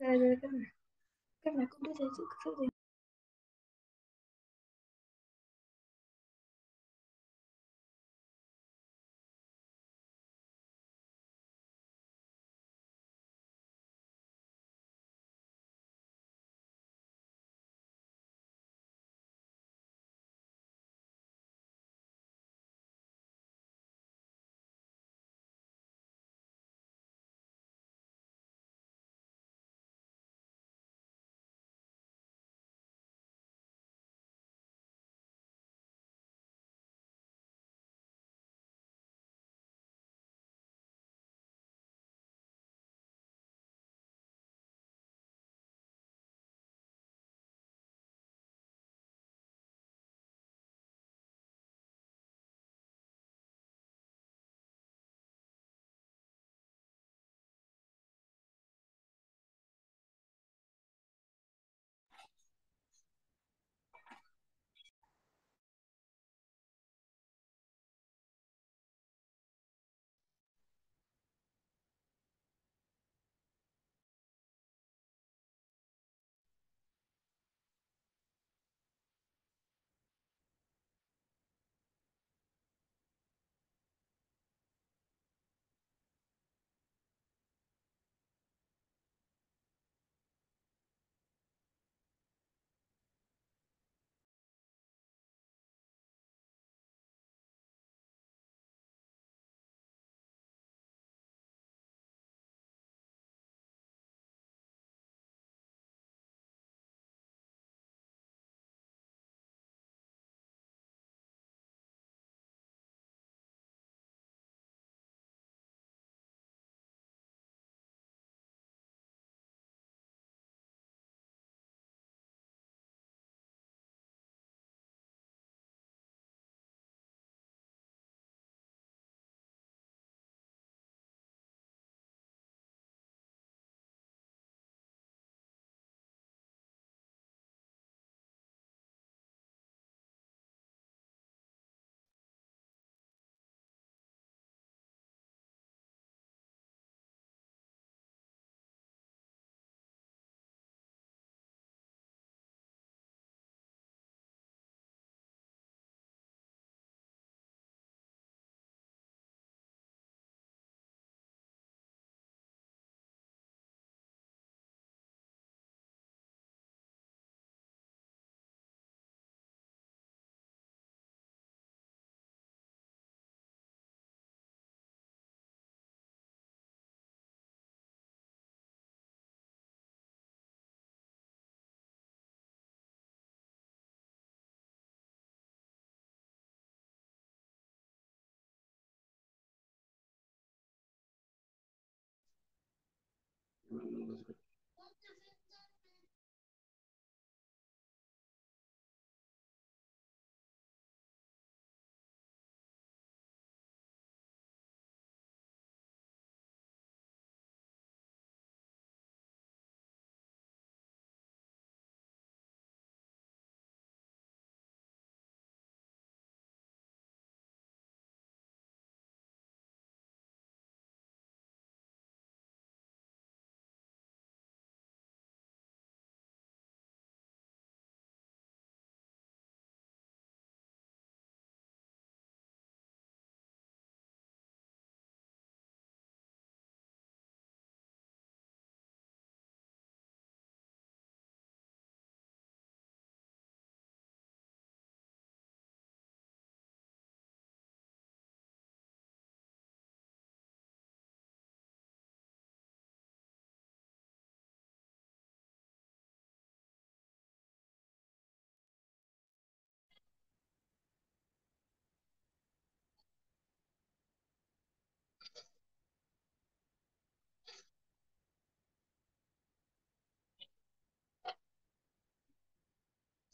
तर कर ना, कुठे जायचं, कसं जायचं?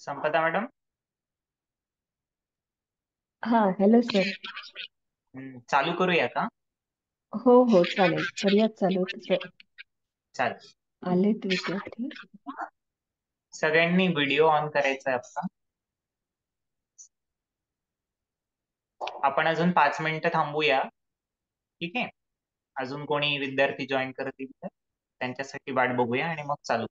संपदा मॅडम. हा, हॅलो सर. चालू करूया का? हो हो, चालेल, करूयात चालू तसं. चालेल. आलेत विद्यार्थी. सगळ्यांनी व्हिडिओ ऑन करायचा आहे आपला. आपण अजून 5 मिनिटं थांबूया. ठीक आहे, अजून कोणी विद्यार्थी जॉईन करतील तर. त्यांच्यासाठी वाट बघूया आणि मग चालू.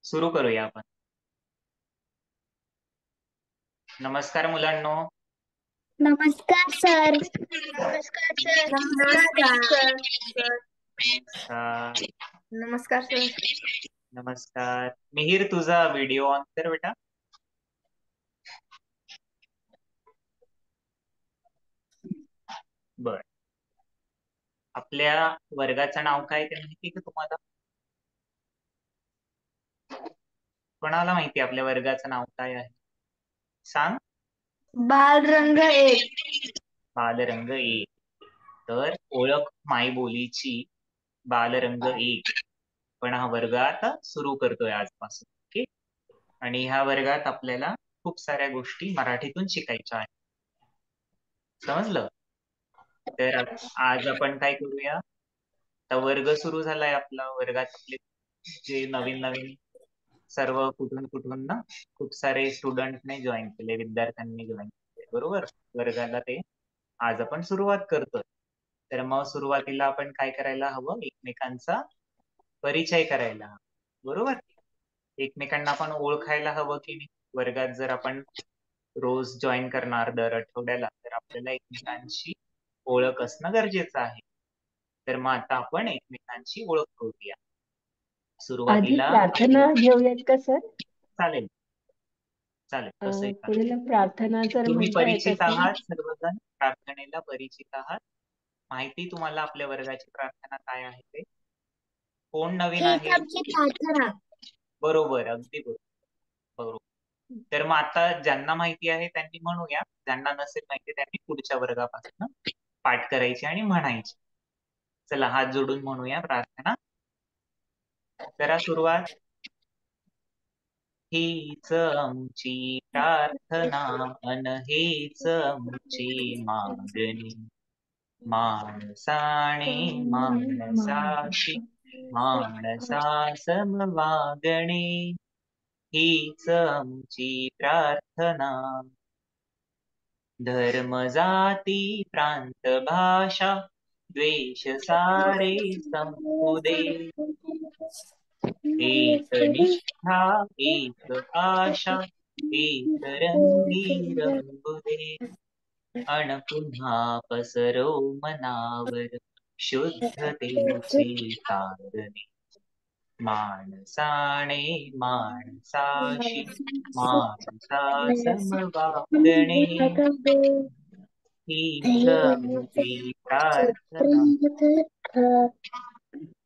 सुरू करूया आपण. नमस्कार मुलांनो. नमस्कार सर. नमस्कार सर. नमस्कार सर. नमस्कार. नमस्कार सर. नमस्कार. मिहिर, तुझा व्हिडिओ ऑन कर बेटा. बर. आपल्या वर्गाचं नाव काय ते माहिती का तुम्हाला? कोणाला माहिती आपल्या वर्गाचं नाव काय आहे? सांग. बालरंग 1. बालरंग 1. तर ओळख मायबोलीची बालरंग 1. पण हा वर्ग आता सुरू करतोय आजपासून. ओके. आणि ह्या वर्गात आपल्याला खूप साऱ्या गोष्टी मराठीतून शिकायच्या आहेत. समजलं? तर आज आपण काय करूया, आता वर्ग सुरू झालाय आपला. वर्गात आपले जे नवीन सर्व कुठून ना खूप सारे स्टुडंटने जॉईन केले, विद्यार्थ्यांनी जॉईन केले, बरोबर. वर्गाला ते आज आपण सुरुवात करतोय. तर मग सुरुवातीला आपण काय करायला हवं, एकमेकांचा परिचय करायला हवा, बरोबर. एकमेकांना आपण ओळखायला हवं की नाही. वर्गात जर आपण रोज जॉईन करणार दर आठवड्याला, तर आपल्याला एकमेकांची ओळख असणं गरजेचं आहे. तर मग आता आपण एकमेकांची ओळख करूया. आधी सुरुवातीला प्रार्थना घेऊयात का सर? चालेल चालेल, तसंही चालेल. पुढील प्रार्थना जर तुम्ही म्हणता येत परिचित असेल. आहात, सर्वजण प्रार्थनेला परिचित आहात. माहिती तुम्हाला आपल्या वर्गाची प्रार्थना काय आहे ते? कोण नवीन आहे? आमची प्रार्थना. बरोबर, अगदी बरोबर. तर मग आता ज्यांना माहिती आहे त्यांनी म्हणूया, ज्यांना नसेल माहिती त्यांनी पुढच्या वर्गापासून पाठ करायची आणि म्हणायची. चला, हात जोडून म्हणूया प्रार्थना. करा सुरुवात. हीच आमची प्रार्थना अन हीच आमची मागणी, माणसाने माणसाशी माणसा समवागणे. हीच आमची प्रार्थना. धर्म जाती प्रांत भाषा द्वेष सारे संपुदे. एक निष्ठा एक आशा एक रंगी रंगुदे. अन पुन्हा पसरो मनावर शुद्धतेची चांदणे. माणसाने माणसाशी माणसा समवागणे. हीच आमची प्रार्थना.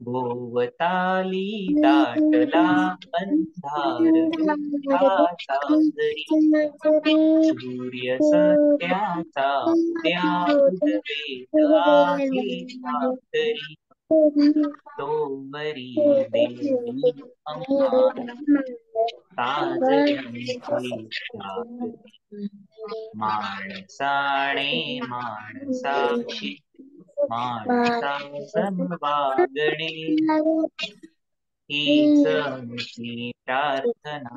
भोवताली दाटला अंधार दुःखाचा जरी, सूर्य सत्याचा उद्या उदवेल आहे तरी. तोवरी देई आम्हा ताजयांची चांदणी माणसाने माणसाशी माणसा समवागणे हीच आमची प्रार्थना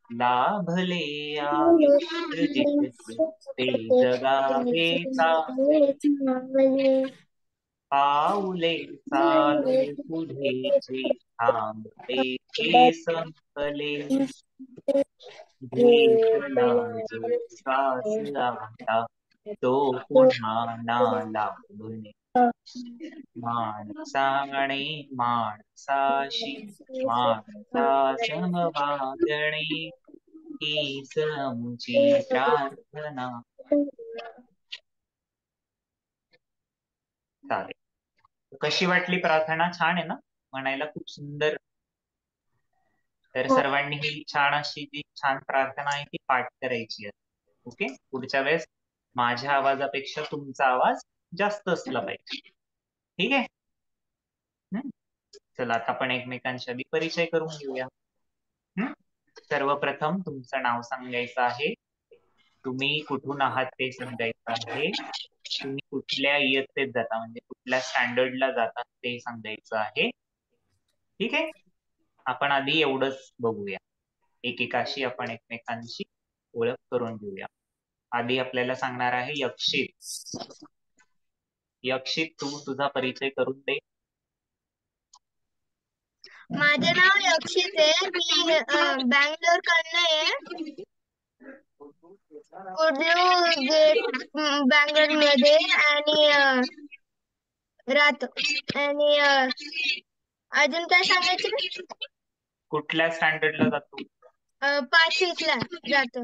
लाभले आयुष्य जितके ते जगावे चांगले पाऊले चालू पुढे जे थांबते ते संपले घेतला जो श्वास आता तो पुन्हा ना लाभणे माणसाने माणसाशी माणसा समवागणे हीच आमची प्रार्थना. चालेल. कशी वाटली प्रार्थना? छान आहे ना, म्हणायला खूप सुंदर. तर सर्वांनी ही छान अशी जी छान प्रार्थना आहे ती पाठ करायची आहे. ओके, पुढच्या वेळेस माझ्या आवाजापेक्षा तुमचा आवाज जास्त असला पाहिजे. ठीक आहे. चला आता आपण एकमेकांशी आधी परिचय करून घेऊया. सर्वप्रथम तुमचं नाव सांगायचं आहे, तुम्ही कुठून आहात ते सांगायचं आहे, तुम्ही कुठल्या इयत्तेत जाता म्हणजे कुठल्या स्टँडर्डला जाता ते सांगायचं आहे. ठीक आहे. आपण आधी एवढंच बघूया, एकेकाशी आपण एकमेकांशी ओळख करून घेऊया. आधी आपल्याला सांगणार आहे यक्षित. यक्षित, तू तुझा परिचय करून दे. माझे नाव यक्षित आहे. मी बँगलोर कडनं आहे. कुर्लू गेट बँगलोर मध्ये आणि राहतो. आणि अजून काय सांगायचं? कुठल्या स्टँडर्डला जातो? 5वीला जातो.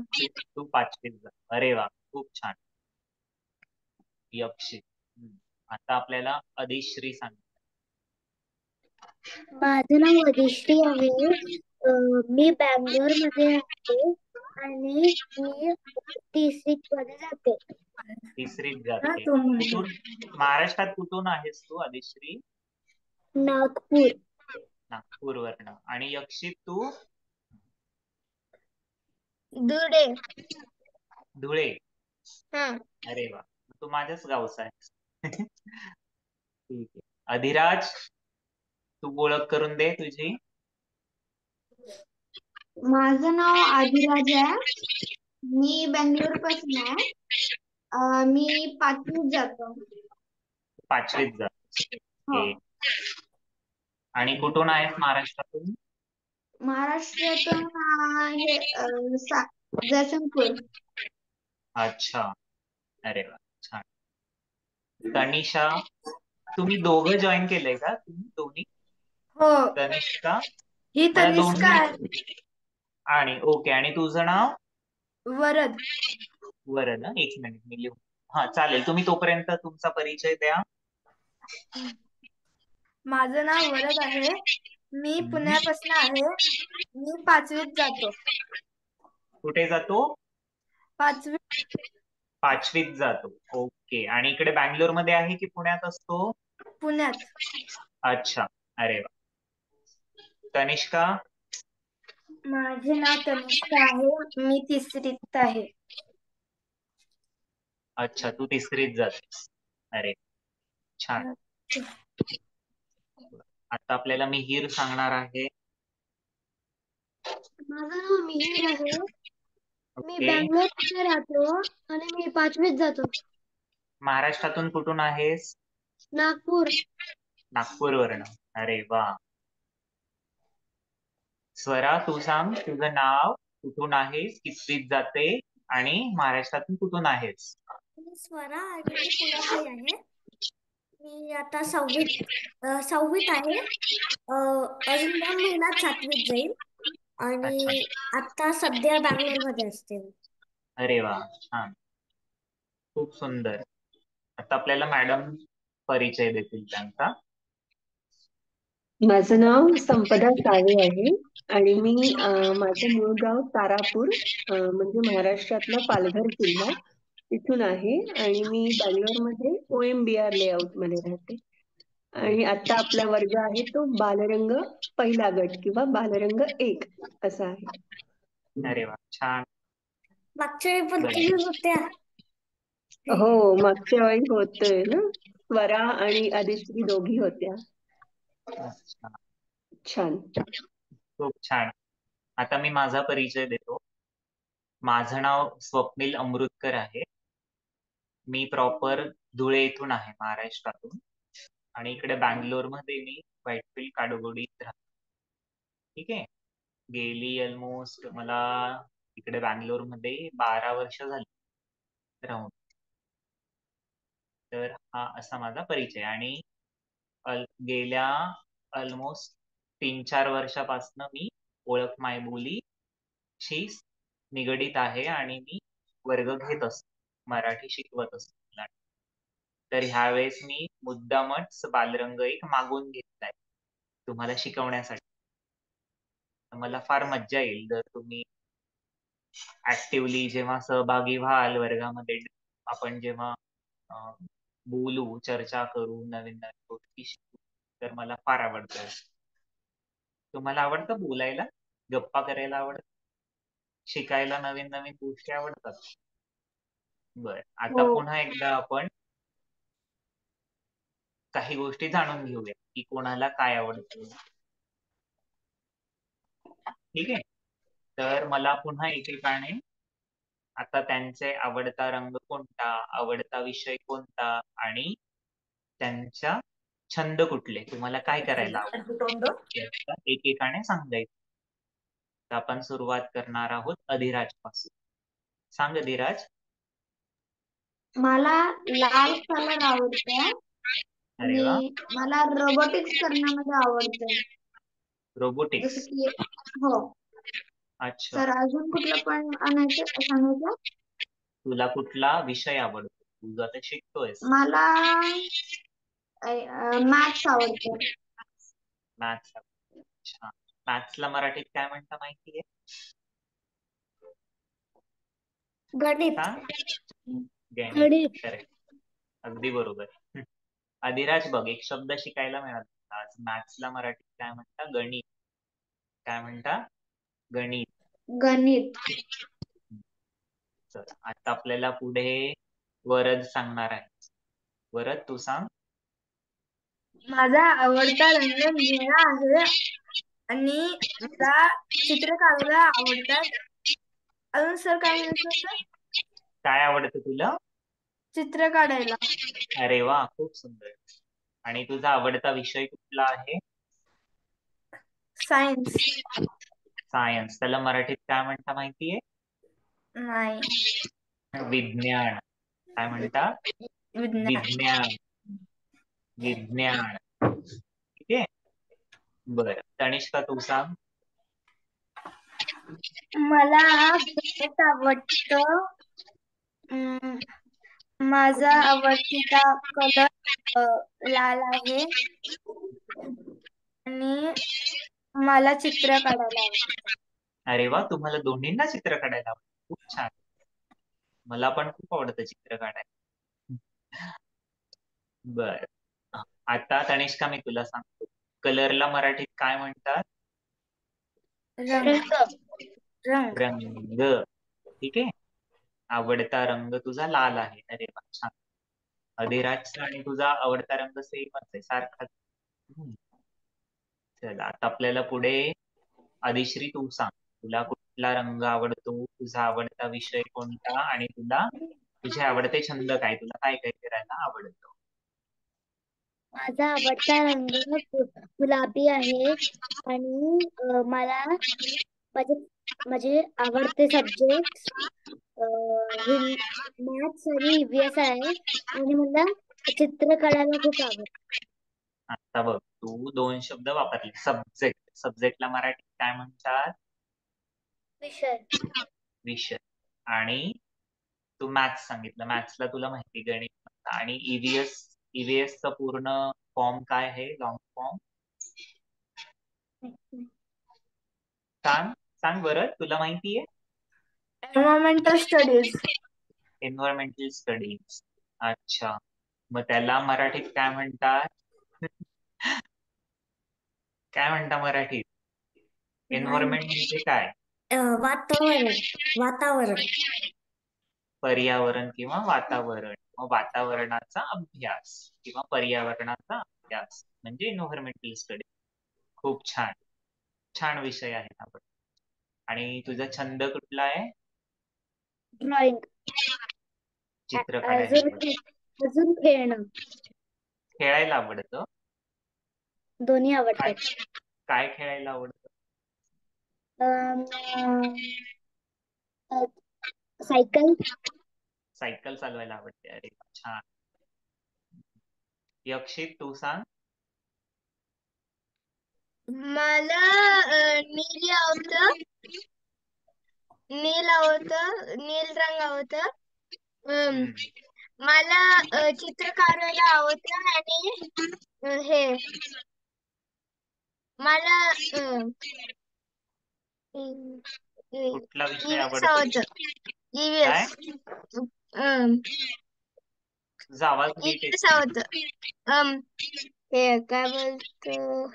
तू 5वीत जा. अरे वा, खूप छान. यक्षित. आता आपल्याला अधिश्री सांग. माझं नाव अधिश्री आहे. मी बँगलोर मध्ये राहते आणि मी 3री मध्ये जाते. 3रीत जाते. कुठून? महाराष्ट्रात कुठून आहेस तू अधिश्री? नागपूर. नागपूरवरनं. आणि यक्षित तू? धुळे. धुळे. हा. अरे वा, तू माझ्याच गावचा आहे. ठीक आहे. अधिराज, तू ओळख करून दे तुझी. माझं नाव अधिराज आहे. मी बँगलोर पासून आहे. मी 5वीत जातो. 5वीत जातो. आणि कुठून आहेस महाराष्ट्रातून? महाराष्ट्रातून जयसिंगपूर. अच्छा, अरे वा, छान. तनिषा, तुम्ही दोघं जॉईन केलंय का? तुम्ही दोन्ही? हो. तनिष्का ही मला तनिष्का दोन्ही. आणि ओके, आणि तुझं नाव? वरद. वरद. एक मिनिट मी लिहू. हा चालेल, तुम्ही तोपर्यंत तुमचा परिचय द्या. माझं नाव वरद आहे. मी पुण्यापासून आहे. मी 5वीत जातो. कुठे जातो? 5वीत जातो. ओके. आणि इकडे बँगलोर मध्ये आहे की पुण्यात असतो? पुण्यात. अच्छा, अरे वा. तनिष्का? माझे नाव तनिष्का आहे. मी 3रीत आहे. अच्छा, तू 3रीत जातेस. अरे छान. आता आपल्याला मिहीर सांगणार आहे. माझं नाव मिहीर आहे. मी ओके. बँगलोर मध्ये राहतो आणि मी 5वीत जातो. महाराष्ट्रातून कुठून आहेस? नागपूर. नागपूरवरनं. अरे वा. स्वरा, तू सांग तुझं नाव, कुठून आहेस, कितवीत जाते आणि महाराष्ट्रातून कुठून आहेस? मी स्वरा आणि मी पुण्यातली आहे. मी आता 6वीत आहे. अजून 2 महिन्यात 7वीत जाईल आणि आता सध्या बँगलोर मध्ये असते. अरे वा, छान, खूप सुंदर. आता आपल्याला मॅडम परिचय देतील त्यांचा. माझं नाव संपदा सावे आहे आणि मी माझं मूळ गाव तारापूर म्हणजे महाराष्ट्रातला पालघर जिल्हा इथून आहे आणि मी बँगलोर मध्ये OMBR लेआउट मध्ये राहते. आणि आता आपला वर्ग आहे तो बालरंग पहिला गट किंवा बालरंग 1 असा आहे. अरे वा, छान. मागच्या वेळी पण बरं. तुम्ही होत्या. हो, मागच्या वेळी होतोय ना, स्वरा आणि आदिश्री दोघी होत्या. अच्छा, छान. खूप छान. आता मी माझा परिचय देतो. माझं नाव स्वप्नील अमृतकर आहे. मी प्रॉपर धुळे इथून आहे, महाराष्ट्रातून. आणि इकडे बँगलोरमध्ये मी व्हाईटफील्ड काडोगोडीत राहतो. ठीक आहे. गेली ऑलमोस्ट मला इकडे बँगलोरमध्ये 12 वर्ष झाली राहून. तर हा असा माझा परिचय. आणि गेल्या ऑलमोस्ट 3-4 वर्षापासून मी ओळख मायबोलीशी निगडीत आहे आणि मी वर्ग घेत असतो, मराठी शिकवत असतो मुलांना. तर ह्यावेळेस मी मुद्दामच बालरंग एक मागून घेतलाय तुम्हाला शिकवण्यासाठी. मला फार मज्जा येईल जर तुम्ही ऍक्टिव्हली जेव्हा सहभागी व्हाल वर्गामध्ये. आपण जेव्हा बोलू, चर्चा करू, नवीन नवीन गोष्टी शिकू, तर मला फार आवडतं. तुम्हाला आवडतं बोलायला, गप्पा करायला आवडतं, शिकायला नवीन नवीन गोष्टी आवडतात? बर, आता हो. पुन्हा एकदा आपण काही गोष्टी जाणून घेऊया की कोणाला काय आवडतं. ठीक आहे. तर मला पुन्हा एकेकाने आता त्यांचे आवडता रंग कोणता, आवडता विषय कोणता आणि त्यांच्या छंद कुठले, तुम्हाला काय करायला आवडतं, एकेकाने सांगायचं. तर आपण सुरुवात करणार आहोत अधिराज पासून. सांग अधिराज. मला लाल कलर आवडतो अरे वा, आणि मला रोबोटिक्स करण्यामध्ये आवडतं. जसं रोबोटिक्स. की हो. अच्छा, तर अजून कुठलं पण आणायचं सांगायचं? तुला कुठला विषय आवडतो, तू आता शिकतोयस? मला मॅथ्स आवडतं. मॅथ्स. अच्छा, मॅथ्सला मराठीत काय म्हणता माहितीये? गणित. गणित. करेक्ट, अगदी बरोबर. अधिराज बघ, एक शब्द शिकायला मिळाला आज. मॅथ्सला मराठीत काय म्हणता? गणित. काय म्हणता? गणित. गणित. चल, आता आपल्याला पुढे वरद सांगणार आहे. वरद, तू सांग. माझा आवडता रंग निळा आहे आणि मला चित्र काढायला आवडतात. अजून सर काय म्हणायचं होतं? काय आवडतं तुला? चित्र काढायला. अरे वा, खूप सुंदर. आणि तुझा आवडता विषय कुठला आहे? सायन्स. सायन्स. त्याला मराठीत काय म्हणता माहितीये? नाही. विज्ञान. काय म्हणता? विज्ञान. विज्ञान. विज्ञान. ठीक आहे. बर, तनिष्का तू सांग. मला गणित आवडतं. माझा आवडतीचा कलर लाल आहे आणि मला चित्र काढायला आवडतं. अरे वा, तुम्हाला दोन्हींना चित्र काढायला आवडतं. खूप छान. मला पण खूप आवडतं चित्र काढायला. बर, आता तनिष्का मी तुला सांगतो, कलरला मराठीत काय म्हणतात? रंग. रंग. रंग. ठीक आहे. आवडता रंग तुझा लाल आहे. अरे वा, छान. अधिराजचा आणि तुझा आवडता रंग सेमच आहे, सारखाच. चला, आता आपल्याला पुढे आदिश्री तू सांग, तुला कुठला रंग आवडतो, तुझा आवडता विषय कोणता आणि तुला तुझे आवडते छंद काय, तुला काय काय करायला आवडतं? माझा आवडता रंग गुलाबी आहे आणि मला माझे आवडते सब्जेक्ट मॅथ्स आणि EVS आहे आणि मला चित्र काढायला खूप आवडतं. आता बघ, तू 2 शब्द वापरले. सब्जेक्ट. सब्जेक्टला मराठीत काय म्हणतात? विषय. विषय. आणि तू मॅथ्स सांगितलं. मॅथ्सला तुला माहिती गणित म्हणतात. आणि ईव्हीएस चा पूर्ण फॉर्म काय आहे, लॉंग फॉर्म? सांग सांग बरं, तुला माहितीये? Environmental studies. Environmental studies. अच्छा, मग त्याला मराठीत काय म्हणतात? काय म्हणता मराठीत? एन्व्हायरमेंट म्हणजे काय? वातावरण वातावरण पर्यावरण किंवा वातावरण. मग वातावरणाचा अभ्यास किंवा पर्यावरणाचा अभ्यास म्हणजे एन्व्हायरमेंटल स्टडी. खूप छान. छान विषय आहे हा पण. आणि तुझा छंद कुठला आहे? ड्रॉइंग. चित्र काढायला आवडतं. अजून खेळणं. खेळायला आवडतं. दोन्ही काय आवडतात. काय खेळायला आवडतं? सायकल. सायकल चालवायला आवडते. अरे वा, छान. यक्षित तू सांग. मला नील आवडतं. नील रंग आवडतं. मला चित्र काढायला आवडतं आणि हे मला कुठला विषय EVS आवडतो? आवडतं. काय? तुझा आवाज नीट येत EVS नाही. आवडतं. हे काय बोलतो,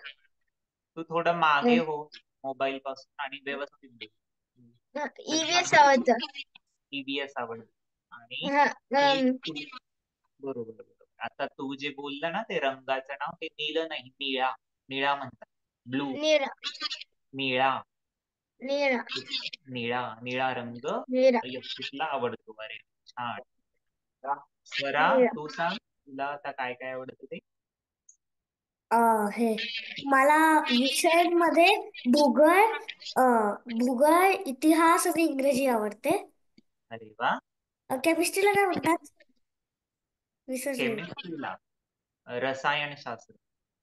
तू थोडं मागे हो मोबाईल पासून आणि व्यवस्थित बोल. EVS आवडतं. ईव्हीएस आवडतं. आणि बरोबर बरोबर. आता तू जे बोलला ना ते रंगाचं नाव ते नील नाही, निळा. निळा म्हणतात. ब्लू. निळा निळा. निळा निळा निळा रंग निळा यक्षितला आवडतो. अरे छान. स्वरा निळा. तू सांग, तुला आता काय काय आवडतं ते? हे मला विषयांमध्ये भूगोल भूगोल, इतिहास आणि इंग्रजी आवडते. अरे वा. केमिस्ट्रीला काय म्हणतात विसरले. केमिस्ट्रीला रसायनशास्त्र.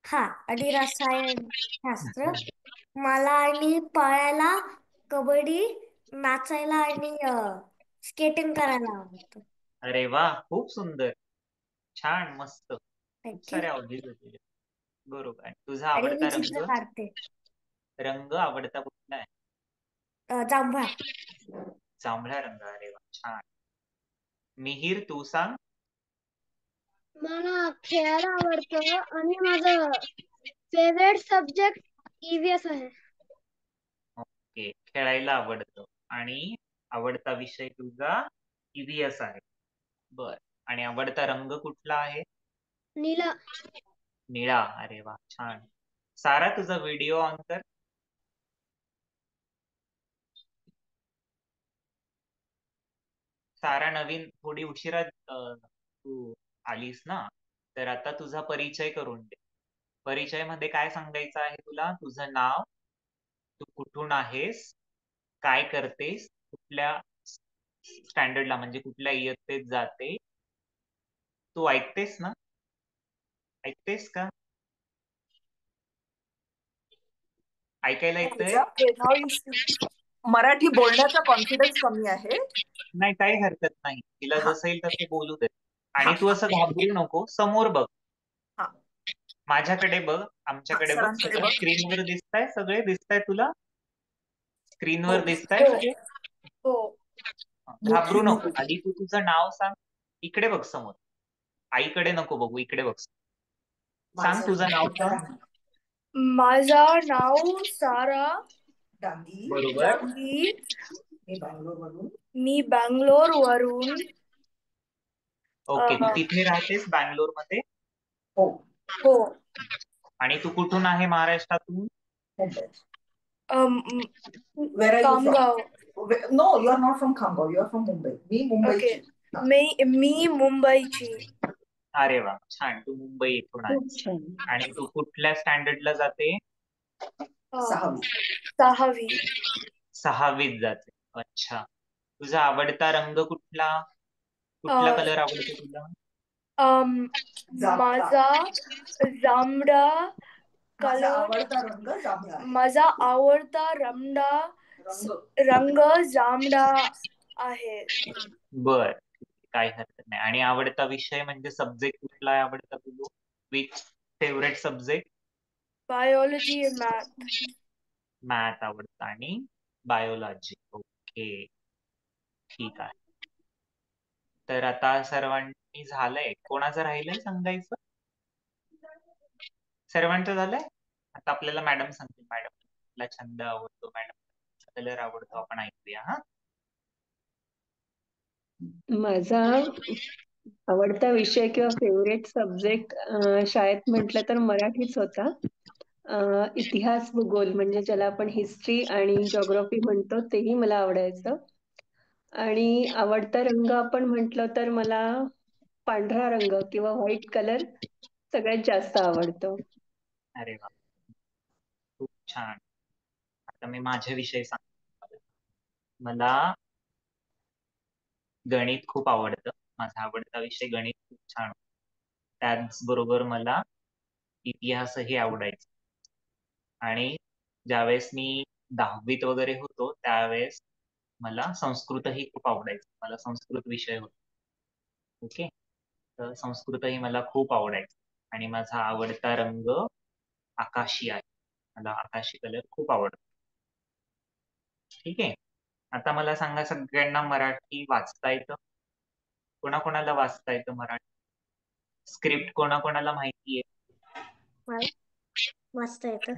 हा, आणि रसायनशास्त्र. मला आणि पळायला, कबड्डी, नाचायला आणि स्केटिंग करायला आवडतं. अरे वा, खूप सुंदर. छान, मस्त. खूप थँक्यू. साऱ्या हॉबीज होते. बरोबर. तुझा आणि आवडता मी चित्र रंग? काढते. रंग आवडता कुठला आहे? जांभळा. जांभळा रंग. अरे वा, छान. मिहीर तू सांग. मला खेळायला आवडतं आणि माझं फेवरेट सब्जेक्ट EVS आहे. ओके, खेळायला आवडतं आणि आवडता विषय तुझा ईव्हीएस आहे. बर. आणि आवडता रंग कुठला आहे? नीला. निळा. अरे वा, छान. सारा तुझा व्हिडिओ ऑन कर. सारा नवीन थोडी उशिरा तू आलीस ना, तर आता तुझा परिचय करून दे. परिचय मध्ये काय सांगायचं आहे तुला? तुझं नाव, तू कुठून आहेस, काय करतेस, कुठल्या स्टँडर्डला म्हणजे कुठल्या इयत्तेत जाते, तू ऐकतेस ना? ऐकतेस का? ऐकायला येतंय? मराठी बोलण्याचा कॉन्फिडन्स कमी आहे. नाही, काही हरकत नाही. तिला हा. जसं येईल तसं बोलू दे. आणि हा. तू असं घाबरू नको. समोर बघ. हा. माझ्याकडे बघ, आमच्याकडे बघ. सरांकडे सगळं बघ. स्क्रीनवर दिसताय? सगळे दिसताय तुला? स्क्रीनवर हो. दिसताय सगळे? हो. घाबरू नको. आधी तू तुझं नाव सांग. इकडे बघ समोर. आईकडे नको बघू, इकडे बघ. सांग तुझं नाव सांग. माझं नाव सारा डांगी. बरोबर. डांगी. मी बंगलोरवरून. मी बंगलोर वरून. ओके, तू तिथे राहतेस बँगलोर मध्ये? हो. हो. आणि तू कुठून आहे महाराष्ट्रातून? Mumbai. Where are you from? Kamgav. No, you are not from Khamgav. You are from Mumbai. मी मुंबईची. मी मुंबईची. अरे वा, छान. तू मुंबई येथून आहे. आणि तू कुठल्या स्टँडर्डला जाते? 6वी. 6वीत जाते. अच्छा. तुझा आवडता रंग कुठला? कुठला कलर आवडतो तुला? माझा जांभळा माझा कलर. आवडता रंग जांभळा आहे. माझा आवडता रंग जांभळा आहे. बर, काही हरकत नाही. आणि आवडता विषय म्हणजे सब्जेक्ट कुठला आहे आवडता तुला? Which favourite subject? बायोलॉजी आणि मॅथ. मॅथ आवडतं आणि बायोलॉजी. ओके, ठीक आहे. तर आता सर्वांनी झालंय. कोणाचं राहिलंय सांगायचं? सर्वांचं झालंय? आता आपल्याला मॅडम सांगतील, मॅडम कुठला छंद आवडतो, मॅडम कलर आवडतो, आपण ऐकूया. हा, माझा आवडता विषय किंवा फेवरेट सब्जेक्ट शाळेत म्हटलं तर मराठीच होता. इतिहास भूगोल म्हणजे ज्याला आपण हिस्ट्री आणि जॉग्राफी म्हणतो तेही मला आवडायचं. आणि आवडता रंग आपण म्हटलं तर मला पांढरा रंग किंवा व्हाईट कलर सगळ्यात जास्त आवडतो. अरे वा, खूप छान. आता मी माझे विषय सांगतो. मला गणित खूप आवडतं. माझा आवडता विषय गणित खूप छान. त्याचबरोबर मला इतिहासही आवडायचा. आणि ज्यावेळेस मी 10वीत वगैरे होतो त्यावेळेस मला संस्कृतही खूप आवडायचं. मला संस्कृत विषय होता. ओके, तर संस्कृतही मला खूप आवडायचं. आणि माझा आवडता रंग आकाशी आहे. मला आकाशी कलर खूप आवडतो. ठीक आहे, आता मला सांगा, सगळ्यांना मराठी वाचता येतं? कोणाकोणाला वाचता येतं मराठी? स्क्रिप्ट कोणाकोणाला माहिती आहे? वाचता येतं.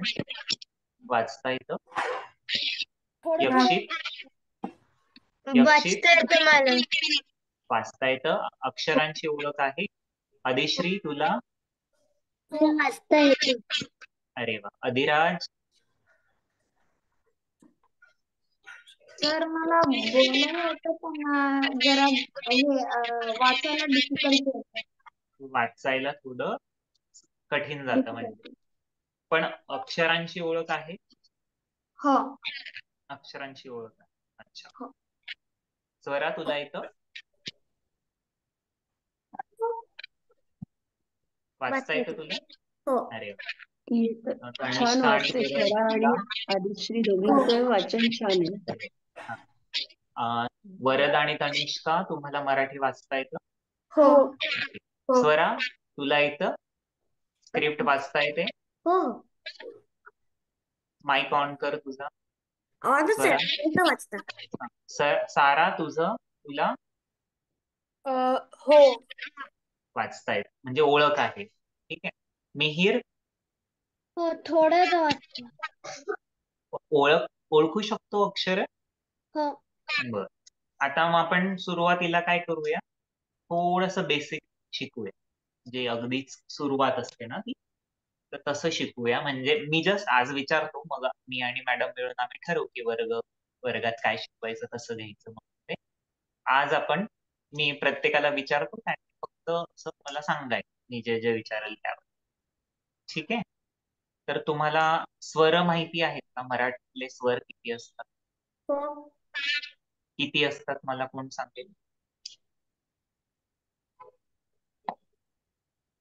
वाचता येतं? थोडं यक्षित वाचता येतं मला. वाचता येतं. अक्षरांची ओळख आहे. अधिश्री तुला? वाचता येतं. अरे वा. अधिराज? सर मला बोलणं येतं पण जरा हे वाचायला डिफिकल्ट होतं. वाचायला थोडं कठीण जातं म्हणजे, पण अक्षरांची ओळख आहे. हो. अक्षरांची ओळख आहे. अच्छा. हो. स्वरा तुला येतं? वाचता येतं तुला? हो. अरे वा. छान तनिष्का आणि वाचते. वरद स्वरा आणि तुला? आदिश्री दोघींचं वाचन छान आहे. वरद आणि तनिष्का तुम्हाला मराठी वाचता येतं? हो. स्वरा तुला येतं? स्क्रिप्ट वाचता येते? हो. माईक ऑन कर तुझा. आवाजच स्वरा? येतं वाचता. सारा तुला हो. वाचता येत, म्हणजे ओळख आहे. ठीक आहे. मिहीर? हो, थोडं वाचतं. ओळखू शकतो अक्षर? हो. बर. आता मग आपण सुरुवातीला काय करूया, थोडस बेसिक शिकूया. जे अगदीच सुरुवात असते ना ती, तर तसं शिकूया. म्हणजे मी जस्ट आज विचारतो, मग मी आणि मॅडम मिळून आम्ही ठरवू की वर्गात काय शिकवायचं, कसं घ्यायचं. मग ते आज मी प्रत्येकाला विचारतो, काय फक्त असं मला सांगायचं, मी जे जे विचारेल त्यावर. ठीक आहे. तर तुम्हाला स्वर माहिती आहेत का? मराठीतले स्वर किती असतात? हो. किती असतात मला कोण सांगेल?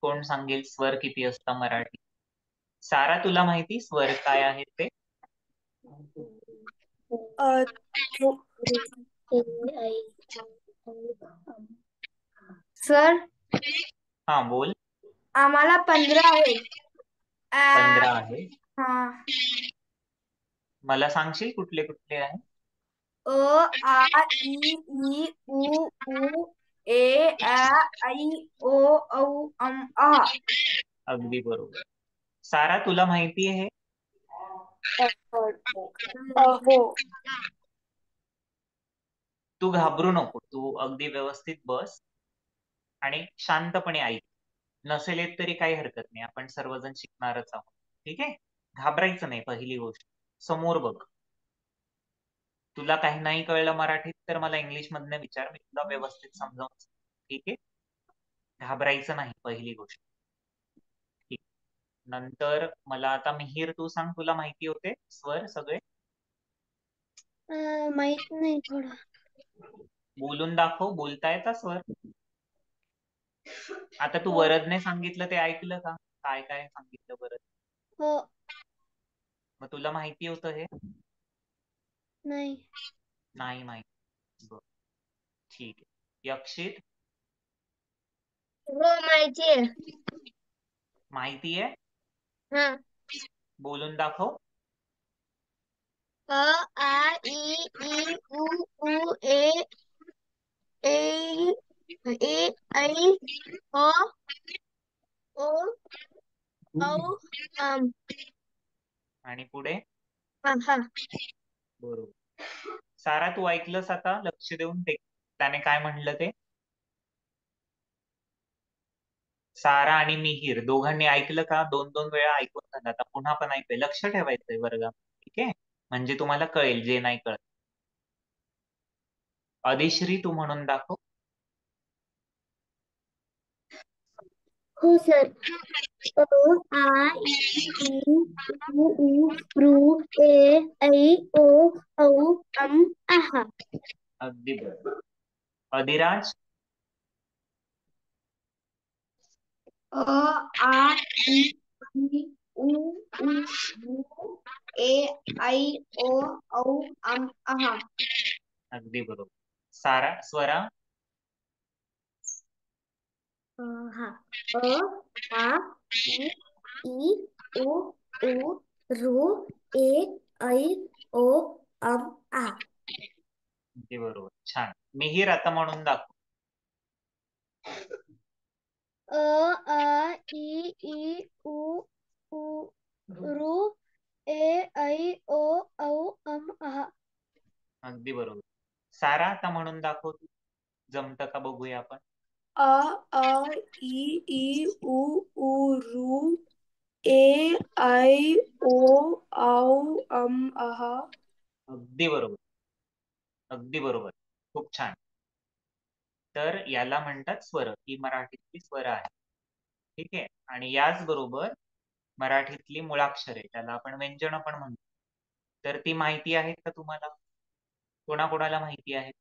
कोण सांगेल स्वर किती असतात मराठी? सारा तुला माहिती स्वर काय आहेत ते? सर हा बोल. आम्हाला 15 आहेत. 15 आहे. हा. मला सांगशील कुठले कुठले आहे? अ आ इ ई उ ऊ ए आ ऐ ओ औ आ. अगदी बरोबर. सारा तुला माहिती आहे? हो. तू घाबरू नको, तू अगदी व्यवस्थित बस आणि शांतपणे ऐक. नसेल येत तरी काही हरकत नाही, आपण सर्वजण शिकणारच आहोत. ठीक आहे, घाबरायचं नाही. पहिली गोष्ट, समोर बघ. तुला काही नाही कळलं मराठीत तर मला इंग्लिश मधनं विचार, मी तुला व्यवस्थित समजावून. ठीक आहे, घाबरायचं नाही, पहिली गोष्ट. ठीक. नंतर मला आता मिहीर तू सांग, तुला माहिती होते स्वर सगळे? माहित नाही थोडं. बोलून दाखव, बोलता येतात स्वर? आता तू वरदने सांगितलं ते ऐकलं का? काय काय सांगितलं वरद? हो. मग तुला माहिती होतं हे? नाही. नाही माहिती. बरं, ठीक आहे. यक्षित? हो माहितीये. माहिती आहे? हा. बोलून दाखव. अ आ इ ई उ ऊ ए ए ए ऐ ओ ओ औ आणि पुढे आहा. बरोबर. सारा, तू ऐकलंस आता लक्ष देऊन ते त्याने काय म्हणलं ते? सारा आणि मिहीर दोघांनी ऐकलं का? 2-2 वेळा ऐकून झालं. आता पुन्हा पण ऐकूय. लक्ष ठेवायचंय वर्गात. ठीक आहे, म्हणजे तुम्हाला कळेल जे नाही कळत. अधिश्री, तू म्हणून दाखव. हो सर. आ इ उ ऋ ए ऐ ओ औ आहा. अगदी बरोबर. अधिराज. आ इ उ ए ऐ ओ आहा. अगदी बरोबर. सारा, स्वरा. हा. आ इ उ ऋ ए ऐ ओ आ. अगदी बरोबर. छान. मिहीर, आता म्हणून दाखव. आ इ उ ऋ ए ऐ ओ आहा. अगदी बरोबर. सारा, आता म्हणून दाखव तू. जमतं का बघूया आपण. आ इ उ ऋ ए ऐ ओ आहा. अगदी बरोबर. अगदी बरोबर. खूप छान. तर याला म्हणतात स्वर. ही मराठीतली स्वर आहे. ठीक आहे, आणि याच बरोबर मराठीतली मुळाक्षरे, त्याला आपण व्यंजन पण म्हणतो. तर ती माहिती आहेत का तुम्हाला? कोणाकोणाला माहिती आहे?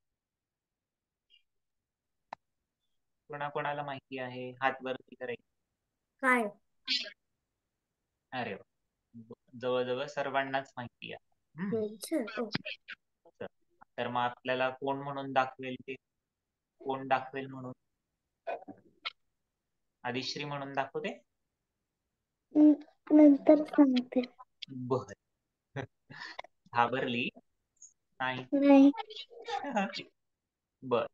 कोणाकोणाला माहिती आहे? हात वरती करायचे. काय? अरे वा, जवळजवळ सर्वांनाच माहिती आहे. तर मग आपल्याला कोण म्हणून दाखवेल ते? कोण दाखवेल म्हणून? आदिश्री म्हणून दाखवते. नंतर सांगते. बर. घाबरली नाही? नाही. बर.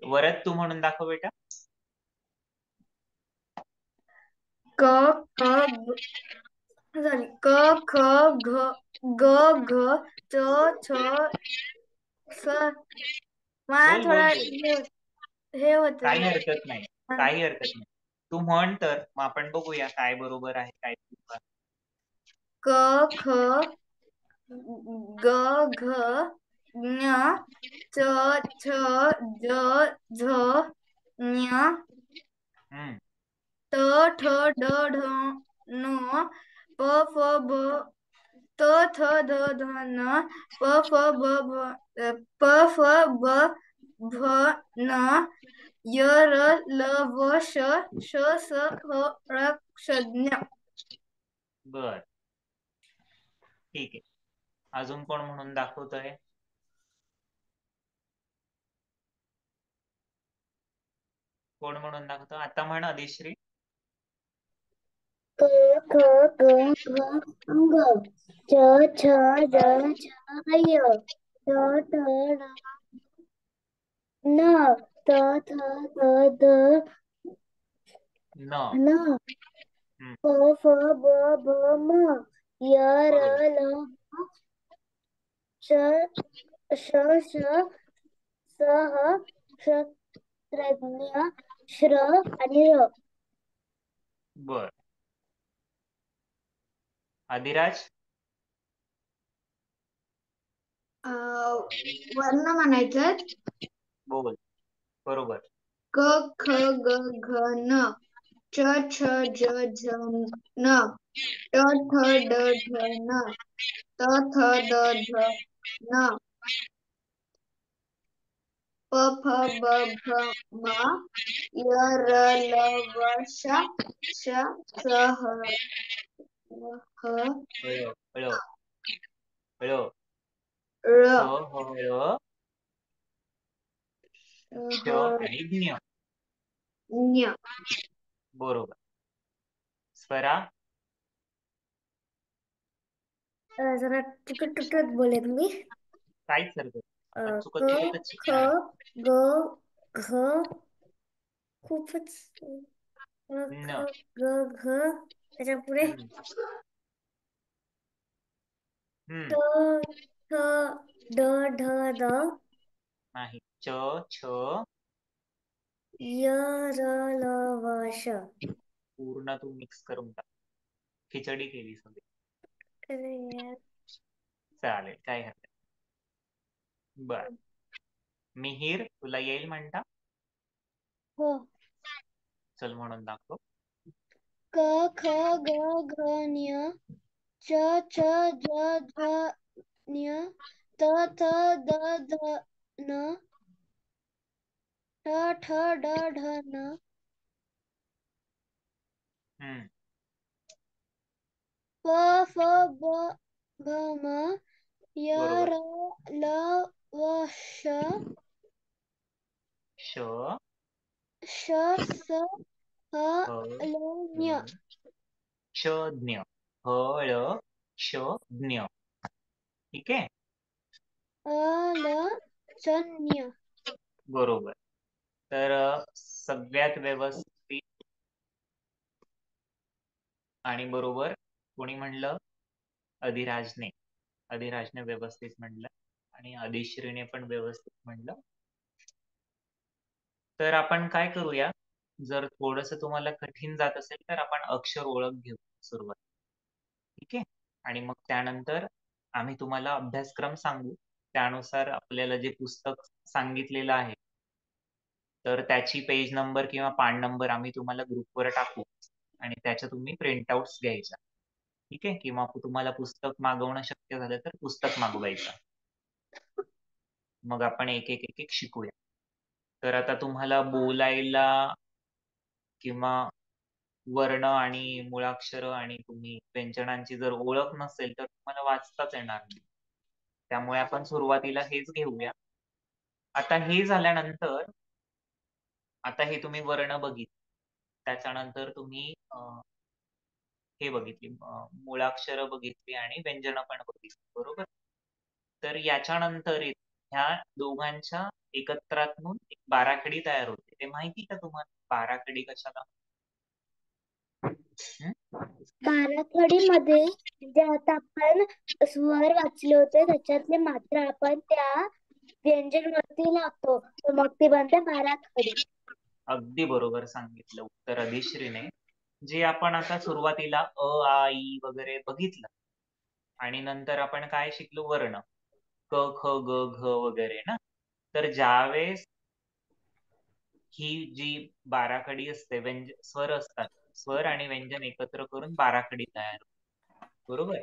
वरद, तू म्हणून दाखव बेटा. क ख ग घ च छ स. मला बोल बोल थोडा बोल. हे होत. काही हरकत नाही, काही हरकत नाही. तू म्हण तर मग आपण बघूया काय बरोबर आहे काय चूक आहे. क ख ग घ ञ च छ ज झ ञ त ठ ड ढ ण प फ ब त थ द ध न प फ ब भ न य र ल व श श स ह ळ क्ष ज्ञ. बर, ठीक आहे. अजून कोण म्हणून दाखवतोय? कोण म्हणून दाखवतो? आता म्हण अधिश्री. क ख ग घ अंग च छ ज झ य ट ठ ड न त थ द ध न प फ ब भ म य र ल श श स ह क्षत्रज्ञ श्र आणि र. बर. अधिराज. वर्ण म्हणायचं. बोल. बरोबर. क ख ग घ न च छ ज झ न ट ठ ड ढ न त थ द ध न प फ ब भ म य र ल व श श स ह ह ळ ळ स ह ळ श ह आणि ज्ञ. ञ. बरोबर. स्वरा. जरा तिकट तुटत बोलेन मी. काहीच हरकत नाही. आपण क चुकत चुकतच ख शिकणार. ग घ खूपच ख न. ग घ त्याच्या पुढे ठ ठ ड ढ द नाही. च छ य र ल व श. पूर्ण तू मिक्स करून टाक. खिचडी केली सगळी. अरे यार. चालेल, काय हरकत नाही. बर, मिहीर तुला येईल म्हणता? हो. चल म्हणून दाखव. क ख ग घ ञ च छ ज झ ञ त थ द ध न ठ ठ ड ढ न हम्म. प फ ब भ म य बरोबर. र ल व श श श स ह ह ल ञ श ज्ञ ह ळ श ज्ञ. ठीक आहे. अ ल च ञ. बरोबर. तर सगळ्यात व्यवस्थित आणि बरोबर कोणी म्हणलं? अधिराजने. अधिराजने व्यवस्थित म्हणलं आणि अधिश्रीने पण व्यवस्थित म्हणलं. तर आपण काय करूया, जर थोडस तुम्हाला कठीण जात असेल तर आपण अक्षर ओळख घेऊ सुरुवात. ठीक आहे. आणि मग त्यानंतर आम्ही तुम्हाला अभ्यासक्रम सांगू. त्यानुसार आपल्याला जे पुस्तक सांगितलेलं आहे तर त्याची पेज नंबर किंवा पान नंबर आम्ही तुम्हाला ग्रुपवर टाकू आणि त्याच्या तुम्ही प्रिंटआउट्स घ्यायच्या. ठीक आहे. किंवा तुम्हाला पुस्तक मागवणं शक्य झालं तर पुस्तक मागवायचं. मग आपण एक एक एक एक शिकूया. तर आता तुम्हाला बोलायला किंवा वर्ण आणि मुळाक्षर आणि तुम्ही व्यंजनांची जर ओळख नसेल तर तुम्हाला वाचताच येणार नाही. त्यामुळे आपण सुरुवातीला हेच घेऊया. आता हे झाल्यानंतर आता हे तुम्ही वर्ण बघितले, त्याच्यानंतर तुम्ही हे बघितली, मुळाक्षर बघितली आणि व्यंजन पण बघितली. बरोबर. तर याच्यानंतर ह्या दोघांच्या एकत्रातून एक बाराखडी तयार होते. ते माहिती का तुम्हाला बाराखडी कशाला? बाराखडीमध्ये जे आता आपण स्वर वाचले होते त्याच्यातले मात्र आपण त्या व्यंजन वरती लावतो मग ती बनते बाराखडी. अगदी बरोबर सांगितलं उत्तर अधिश्रीने. जे आपण आता सुरुवातीला अ आ ई वगैरे बघितलं आणि नंतर आपण काय शिकलो? वर्ण. क ख ग घ वगैरे ना. तर ज्यावेळेस ही जी बाराखडी असते, स्वर असतात, स्वर आणि व्यंजन एकत्र करून बाराखडी तयार होते. बरोबर.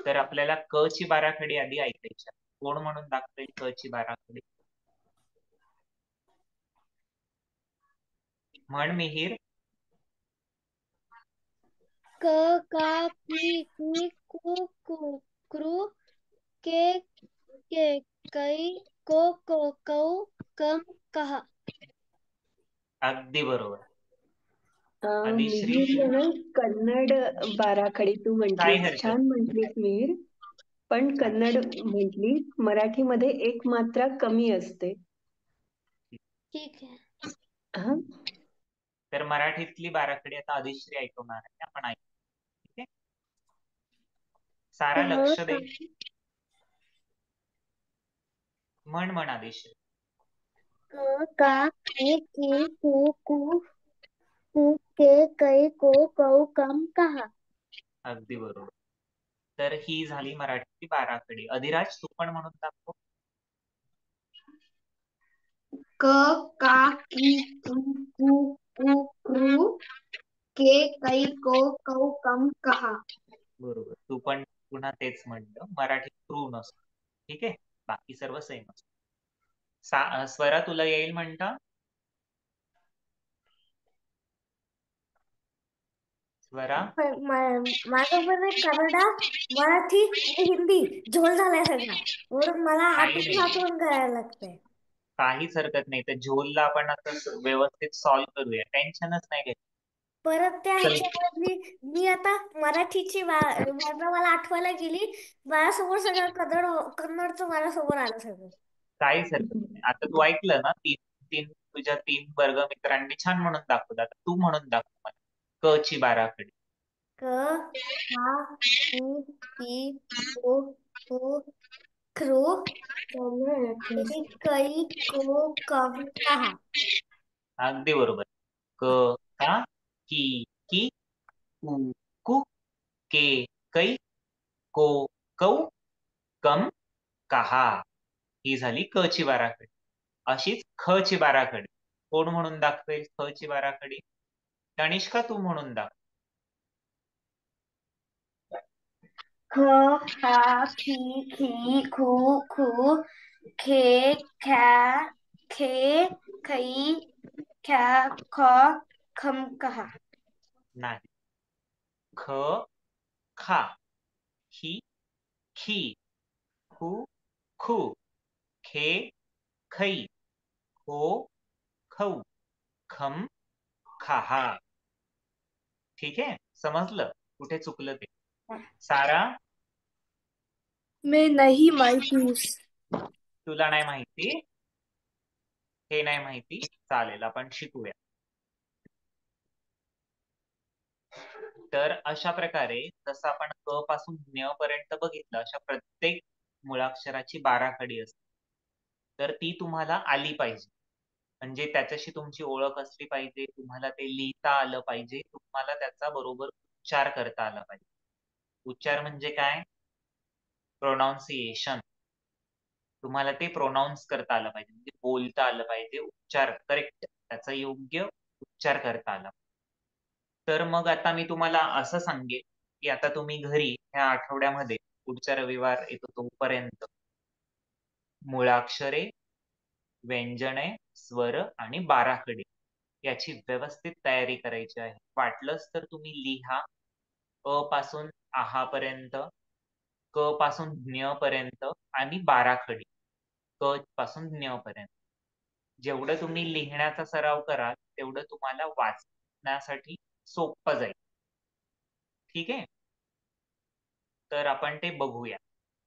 तर आपल्याला क ची बाराखडी आधी ऐकायची. कोण म्हणून दाखवेल क ची बाराखडी? म्हण मिहीर. क का की कु कृ के कै को कौ कम कहा. अगदी बरोबर. अधिश्री मिहीर ना कन्नड बाराखडी तू काय म्हंटलीस, हरकत? छान म्हंटलीस मिहीर. पण कन्नड म्हटली, मराठीमध्ये एक मात्रा कमी असते. ठीक आहे. हा. तर मराठीतली बाराखडी आता अधिश्री ऐकवणार आहे. आपण ऐकू. ठीक आहे. सारा लक्ष दे. म्हण अधिश्री. क का की कु के कै को कौ कम कहा. अगदी बरोबर. तर ही झाली मराठीची बाराखडी. अधिराज तू पण म्हणून दाखव. क का की कु कृ के कै को कौ कम कहा. बरोबर. तू पण पुन्हा तेच म्हणलं. मराठीत क्रू नसतो. ठीक आहे. बाकी सर्व सेम असतो. स्वरा तुला येईल म्हणता? स्वरा. माझं पण कन्नड, मराठी आणि हिंदी झोल झालाय सगळा. म्हणून मला काही आठवून नाही, आठवून करायला लागतंय. काहीच हरकत नाही. तर झोलला आपण आता व्यवस्थित सॉल्व्ह करूया. टेन्शनच नाही घ्यायचं. परत त्या चल. ह्याच्यामधली मी आता मराठीची वर्ण मला आठवायला गेली, माझ्यासमोर सगळं कन्नडचं माझ्यासमोर आलं सगळं. काहीच हरकत नाही. आता तू ऐकलं ना, तुझ्या 3 वर्ग मित्रांनी छान म्हणून दाखवलं. आता तू म्हणून दाखव मला क ची बाराखडी. क, का, की, को, को क्रू आणि कै को कम कहा. अगदी बरोबर. क का की कू कू के कै को कौ कम कहा. ही झाली क ची बाराखडी. अशीच ख ची बाराखडी कोण म्हणून दाखवेल? ख ची बाराखडी तनिष्का तू म्हणून दाखव. ख हा खी खी खू खू खे ख्या खे खई ख्या ख खम कहा. नाही. ख खा ही खी खू खू खे खै खो खौ खम खाहा. ठीक आहे, समजलं कुठे चुकलं ते? सारा मैं नहीं माहिती. तुला नाही माहिती? हे नाही माहिती? चालेल, आपण शिकूया. तर अशा प्रकारे जसं आपण क पासून ज्ञ पर्यंत बघितलं, अशा प्रत्येक मुळाक्षराची बाराखडी असते. तर ती तुम्हाला आली पाहिजे, म्हणजे त्याच्याशी तुमची ओळख असली पाहिजे, तुम्हाला ते लिहिता आलं पाहिजे, तुम्हाला त्याचा बरोबर उच्चार करता आला पाहिजे. उच्चार म्हणजे काय? प्रोनाउन्सिएशन. तुम्हाला ते प्रोनाऊन्स करता आलं पाहिजे, म्हणजे बोलता आलं पाहिजे, उच्चार करेक्ट, त्याचा योग्य उच्चार करता आला. तर मग आता मी तुम्हाला असं सांगेन की आता तुम्ही घरी ह्या आठवड्यामध्ये पुढच्या रविवार येतो तोपर्यंत मुळाक्षरे, व्यंजने, स्वर आणि बाराखडी याची व्यवस्थित तयारी करायची आहे. वाटलंच तर तुम्ही लिहा अ पासून आहा पर्यंत, क पासून ज्ञ पर्यंत आणि बाराखडी क पासून ज्ञ पर्यंत. जेवढं तुम्ही लिहिण्याचा सराव कराल तेवढं तुम्हाला वाचण्यासाठी सोपं जाईल. ठीक आहे, तर आपण ते बघूया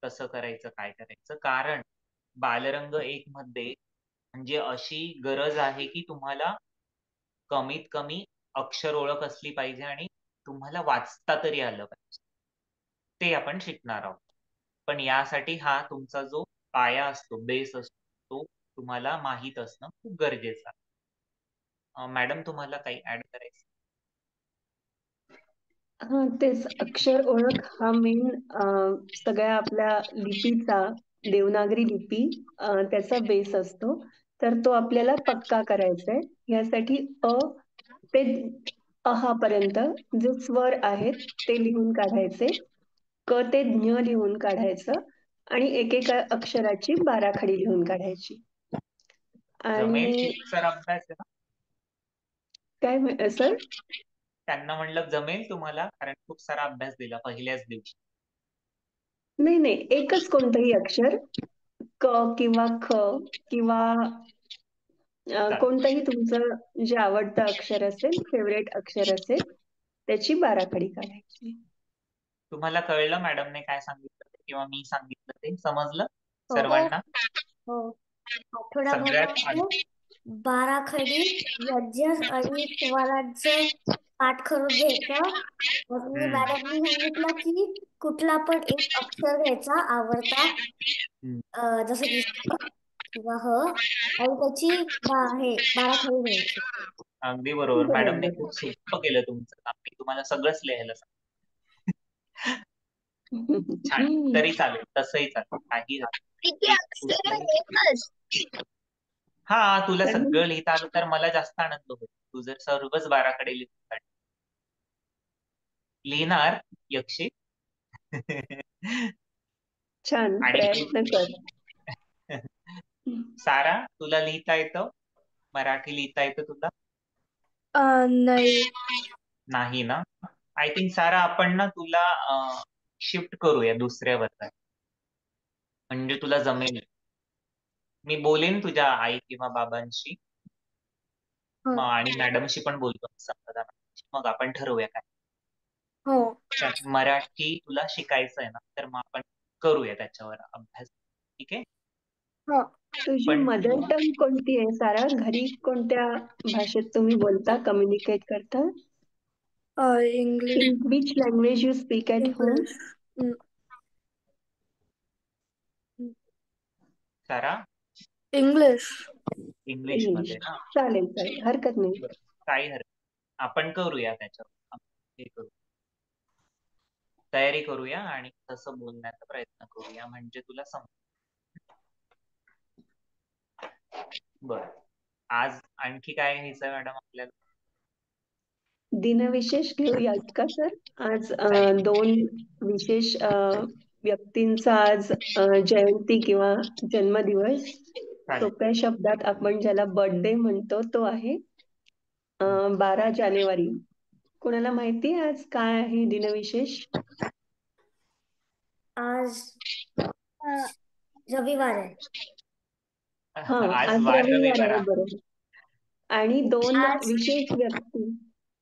कसं करायचं, काय करायचं. कारण बालरंग 1 मध्ये म्हणजे अशी गरज आहे की तुम्हाला कमीत कमी अक्षर ओळख असली पाहिजे आणि तुम्हाला वाचता तरी आलं पाहिजे. ते आपण शिकणार आहोत. पण यासाठी हा तुमचा जो पाया असतो, बेस असतो, तो तुम्हाला माहित असणं खूप गरजेचं आहे. मॅडम तुम्हाला काही ऍड करायचं? हा, तेच अक्षर ओळख हा मेन सगळ्या आपल्या लिपीचा, देवनागरी लिपी त्याचा बेस असतो. तर तो आपल्याला पक्का करायचा आहे. यासाठी अ ते अहापर्यंत जे स्वर आहेत ते लिहून काढायचे, क ते ज्ञ लिहून काढायचं आणि एकेका अक्षराची बाराखडी लिहून काढायची. जमेल? आणि खूप सारा अभ्यास आहे ना? काय सर? त्यांना म्हणलं जमेल तुम्हाला, कारण खूप सारा अभ्यास दिला पहिल्याच दिवशी. नाही नाही, एकच कोणतंही अक्षर, क किंवा ख किंवा कोणतंही तुमचं जे आवडतं अक्षर असेल, फेवरेट अक्षर असेल, त्याची बाराखडी काढायची. तुम्हाला कळलं मॅडमने काय सांगितलं ते किंवा मी सांगितलं ते? समजलं हो. सर्वांना? हो. सगळ्यात आठवड्याभरामध्ये बाराखडी, व्यंजन आणि स्वरांचं पाठ करून घ्यायचं. मग मी मॅडमनी सांगितलं की कुठला पण एक अक्षर घ्यायचा आवडता, जसं की स किंवा ह, आणि त्याची बाराखडी घ्यायची. अगदी बरोबर. मॅडमने बरोबर. खूप सोपं केलं तुमचं काम. मी तुम्हाला सगळंच लिहायला सांगितलं. छान, तरी चालेल, तसंही चालेल, काही हा, तुला सगळं लिहिता आलं तर मला जास्त आनंद होईल. तू जर सर्वच बाराकडे लिहून लिहिणार यक्षी. छान, प्रयत्न कर. सारा, तुला लिहिता येतं? मराठी लिहिता येतं तुला? नाही. नाही ना? आय थिंक सारा आपण ना तुला शिफ्ट करूया दुसऱ्या वर्गात, म्हणजे तुला जमेल. मी बोलेन तुझ्या आई किंवा बाबांशी आणि मॅडमशी पण बोलतो समाधानाची, मग आपण ठरवूया काय. मराठी तुला शिकायचं आहे ना, तर मग आपण करूया त्याच्यावर अभ्यास. ठीक आहे? तुझी मदर टंग कोणती आहे सारा? घरी कोणत्या भाषेत तुम्ही बोलता, कम्युनिकेट करता? English. In which language you speak at home? Tara English. English मध्ये ना चालेल चालेल, हरकत नाही. काही हरकत आपण करूया त्याच्यावर हे करू. तयारी करूया आणि तसं बोलण्याचा प्रयत्न करूया म्हणजे तुला बर. आज आणखी काय घ्यायचं मॅडम आपल्याला? दिनविशेष घेऊयात का सर? आज चालेल. 2 विशेष व्यक्तींचा आज जयंती किंवा जन्मदिवस. सोप्या शब्दात आपण ज्याला बर्थडे म्हणतो तो आहे 12 जानेवारी. कोणाला माहिती आहे आज काय आहे दिनविशेष? आज रविवार आहे. हा, आज आज वार रविवार आहे, रविवार. बरोबर. आणि 2 आज विशेष व्यक्ती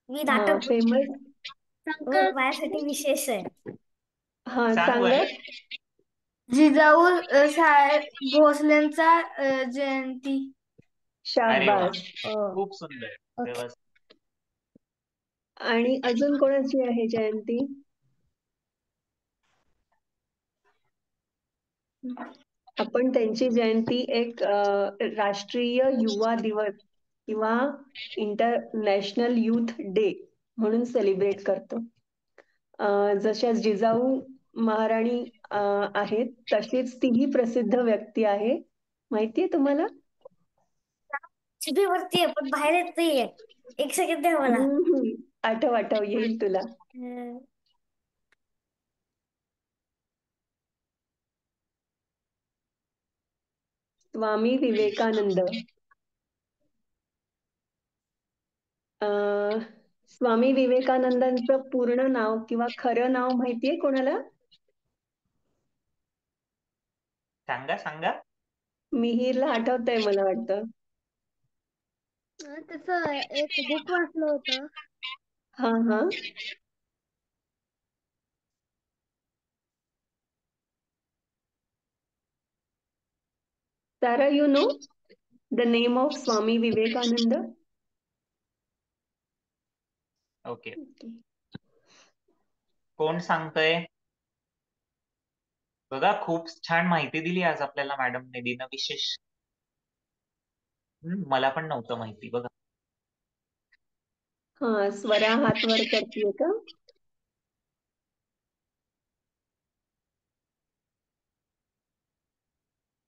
मी नाटक फेमस. माझ्यासाठी विशेष आहे. हा, सांग सांगा. बरं. जिजाऊ साहेब भोसलेंचा जयंती. अरे वा, शाबास. खूप सुंदर, व्यवस्थित. आणि अजून कोणाची आहे जयंती? आपण त्यांची जयंती एक राष्ट्रीय युवा दिवस किंवा इंटरनॅशनल युथ डे म्हणून सेलिब्रेट करतो. जशा जिजाऊ महाराणी आहेत तशीच तीही प्रसिद्ध व्यक्ती आहे. माहितीये तुम्हाला? शिबीवरती आहे पण बाहेर येत नाहीये. एक सेकंड द्या मला. आठव येईल तुला. स्वामी विवेकानंद. स्वामी विवेकानंदांचं पूर्ण नाव किंवा खरं नाव माहितीये कोणाला? सांगा सांगा. मिहिरला आठवतंय मला वाटतं. त्याचं एक बुक वाचलं होतं. हा. Tara, you know the name of Swami Vivekananda? Okay. कोण सांगतय? बघा, खूप छान माहिती दिली आज आपल्याला मॅडमने दिनविशेष. मला पण नव्हतं माहिती बघा. हा, स्वरा हात वर करतीये का?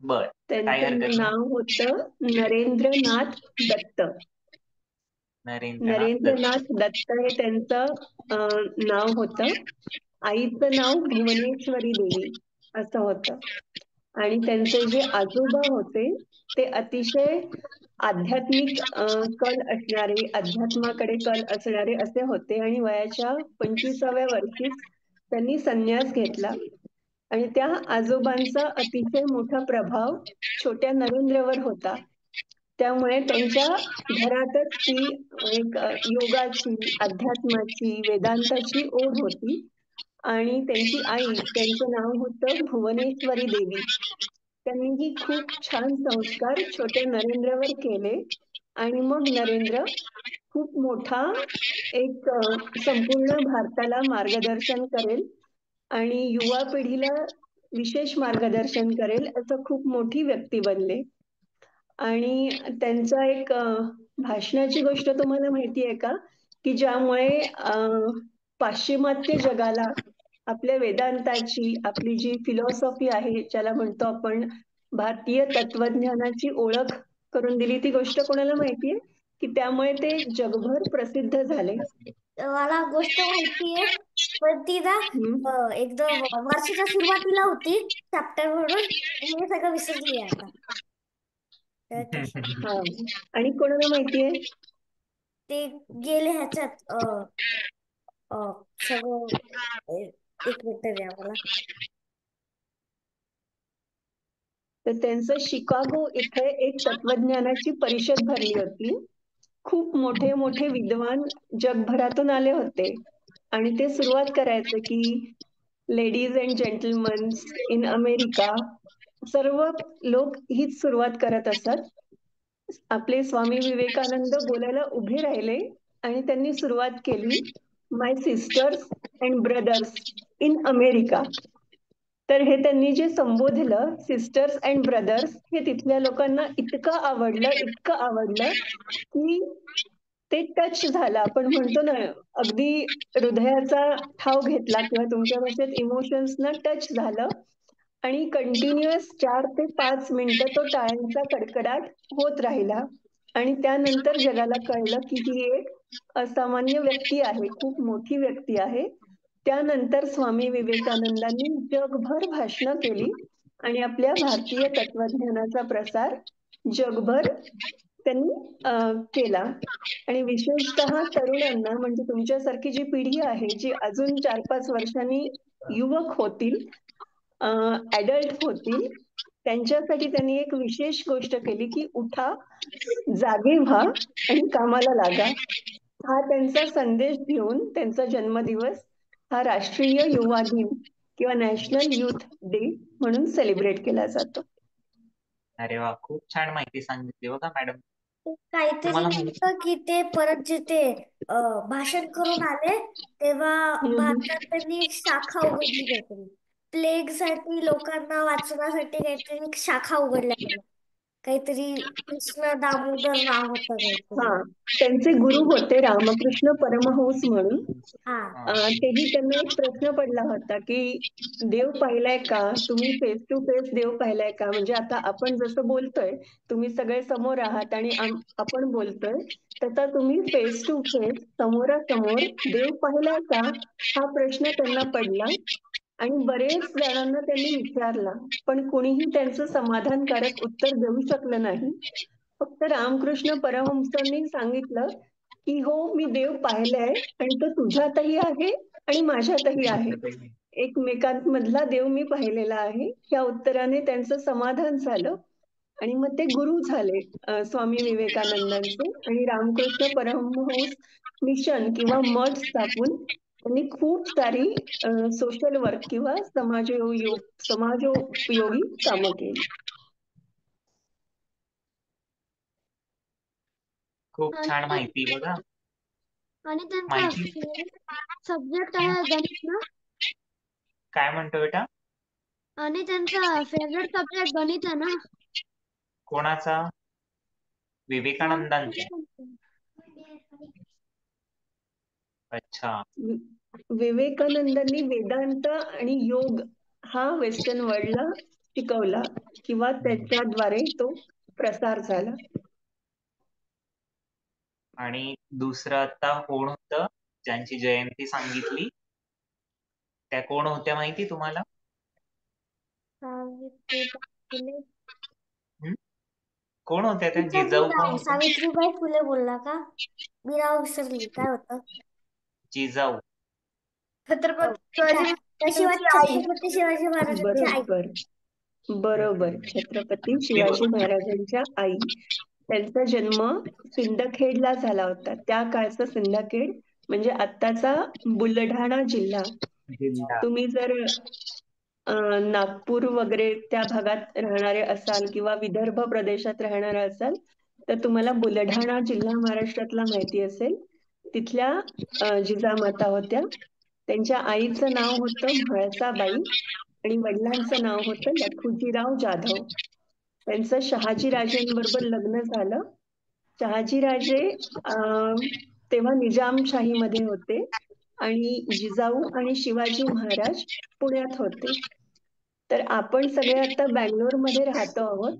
बर, काही हरकत त्यांचं नाही. नाव होतं नरेंद्रनाथ दत्त. नरेंद्रनाथ दत्त हे त्यांचं नाव होतं. आईचं नाव भुवनेश्वरी देवी असं होतं. आणि त्यांचे जे आजोबा होते ते अतिशय आध्यात्मिक कल असणारे, अध्यात्माकडे कल असणारे असे होते. आणि वयाच्या 25व्या वर्षीच त्यांनी संन्यास घेतला. आणि त्या आजोबांचा अतिशय मोठा प्रभाव छोट्या नरेंद्रवर होता. त्यामुळे त्यांच्या घरातच ती एक योगाची, अध्यात्माची, वेदांताची ओढ होती. आणि त्यांची आई, त्यांचं नाव होतं भुवनेश्वरी देवी. त्यांनीही खूप छान संस्कार छोट्या नरेंद्रवर केले. आणि मग नरेंद्र खूप मोठा एक संपूर्ण भारताला मार्गदर्शन करेल आणि युवा पिढीला विशेष मार्गदर्शन करेल असं खूप मोठी व्यक्ती बनले. आणि त्यांचा एक भाषणाची गोष्ट तुम्हाला माहिती आहे का, की ज्यामुळे पाश्चिमात्य जगाला आपल्या वेदांताची, आपली जी फिलॉसॉफी आहे ज्याला म्हणतो आपण भारतीय तत्वज्ञानाची ओळख करून दिली. ती गोष्ट कोणाला माहितीये की त्यामुळे ते जगभर प्रसिद्ध झाले? मला गोष्ट माहितीये पण ती ना एकदम वर्षाच्या सुरुवातीला होती चॅप्टर म्हणून. मी सगळं विसरली आता. हा, आणि कोणाला माहितीये? ते गेले ह्याच्यात सगळं. एक मिनिट द्या मला. तर त्यांचं शिकागो इथे एक तत्वज्ञानाची परिषद भरली होती. खूप मोठे मोठे विद्वान जगभरातून आले होते. आणि ते सुरुवात करायचे की ladies and gentleman in America, सर्व लोक हीच सुरुवात करत असत. आपले स्वामी विवेकानंद बोलायला उभे राहिले आणि त्यांनी सुरुवात केली, my sisters and brothers in America. तर हे त्यांनी जे संबोधलं सिस्टर्स अँड ब्रदर्स, हे तिथल्या लोकांना इतकं आवडलं की ते टच झालं. आपण म्हणतो ना, अगदी हृदयाचा ठाव घेतला किंवा तुमच्या भाषेत इमोशन्सना टच झालं आणि कंटिन्युअस 4 ते 5 मिनिटं तो टाळ्यांचा कडकडाट होत राहिला. आणि त्यानंतर जगाला कळलं की ही एक असामान्य व्यक्ती आहे, खूप मोठी व्यक्ती आहे. त्यानंतर स्वामी विवेकानंदांनी जगभर भाषणं केली आणि आपल्या भारतीय तत्वज्ञानाचा प्रसार जगभर त्यांनी केला. आणि विशेषतः तरुणांना, म्हणजे तुमच्यासारखी जी पिढी आहे, जी अजून 4-5 वर्षांनी युवक होतील, ॲडल्ट होतील, त्यांच्यासाठी त्यांनी एक विशेष गोष्ट केली की उठा, जागे व्हा आणि कामाला लागा. हा त्यांचा संदेश घेऊन त्यांचा जन्मदिवस हा राष्ट्रीय युवा दिन किंवा नॅशनल युथ डे म्हणून सेलिब्रेट केला जातो. अरे वा, खूप छान माहिती सांगितली बघा मॅडम. काहीतरी तुम्हाला नव्हतं की ते परत जिथे भाषण करून आले तेव्हा भारतात त्यांनी एक शाखा उघडली काहीतरी प्लेग साठी लोकांना वाचवण्यासाठी काहीतरी एक शाखा उघडल्या गेल्या. काहीतरी कृष्ण दामोदर नाव होतं काहीतरी. हा, त्यांचे गुरु होते रामकृष्ण परमहंस म्हणून. हा तेही त्यांना एक प्रश्न पडला होता की देव पाहिलाय का, तुम्ही फेस टू फेस देव पाहिलाय का. म्हणजे आता आपण जसं बोलतोय, तुम्ही सगळे समोर आहात आणि आपण बोलतोय, तसा तुम्ही फेस टू फेस समोरासमोर देव पाहिलाय का, हा प्रश्न त्यांना पडला. आणि बरेच जणांना त्यांनी विचारला, पण कुणीही त्यांचं समाधानकारक उत्तर देऊ शकलं नाही. फक्त रामकृष्ण परमहंसांनी सांगितलं की हो, मी देव पाहिलाय आणि तो तुझ्यातही आहे आणि माझ्यातही आहे. एकमेकांमधला देव मी पाहिलेला आहे. या उत्तराने त्यांचं समाधान झालं आणि मग ते गुरु झाले स्वामी विवेकानंदांचे. आणि रामकृष्ण परमहंस मिशन किंवा मठ स्थापून त्यांनी खूप सारी सोशल वर्क किंवा समाजोपयोगी कामं केली. खूप छान माहिती बघा. आणि त्यांचा माहिती सब्जेक्ट आहे गणित ना. काय म्हणतो बेटा? आणि त्यांचा फेवरेट सब्जेक्ट गणित आहे ना. कोणाचा? विवेकानंदांचा. अच्छा. विवेकानंदांनी वेदांत आणि योग हा वेस्टर्न वर्ल्डला शिकवला किंवा त्याच्याद्वारे तो प्रसार झाला. आणि दुसरं आता कोण होतं ज्यांची जयंती सांगितली? त्या कोण होत्या माहिती तुम्हाला? कोण होत्या त्या? जिजाऊ कोण होत्या? सावित्रीबाई फुले बोलला का? मी नाव विसरली. काय होतं? जिजाऊ. छत्रपती शिवाजी महाराजांची आई. बरोबर, छत्रपती शिवाजी महाराजांच्या आई. त्यांचा जन्म सिंदखेडला झाला होता. त्या काळचा सिंदखेड म्हणजे आत्ताचा बुलढाणा जिल्हा. तुम्ही जर नागपूर वगैरे त्या भागात राहणारे असाल किंवा विदर्भ प्रदेशात राहणारे असाल तर तुम्हाला बुलढाणा जिल्हा महाराष्ट्रातला माहिती असेल. तिथल्या जिजामाता होत्या. त्यांच्या आईचं नाव होतं म्हाळसाबाई आणि वडिलांचं नाव होतं लखुजीराव जाधव. त्यांचं शहाजीराजेंबरोबर लग्न झालं. शहाजीराजे तेव्हा निजामशाहीमध्ये होते आणि जिजाऊ आणि शिवाजी महाराज पुण्यात होते. तर आपण सगळे आता बँगलोरमध्ये राहतो आहोत.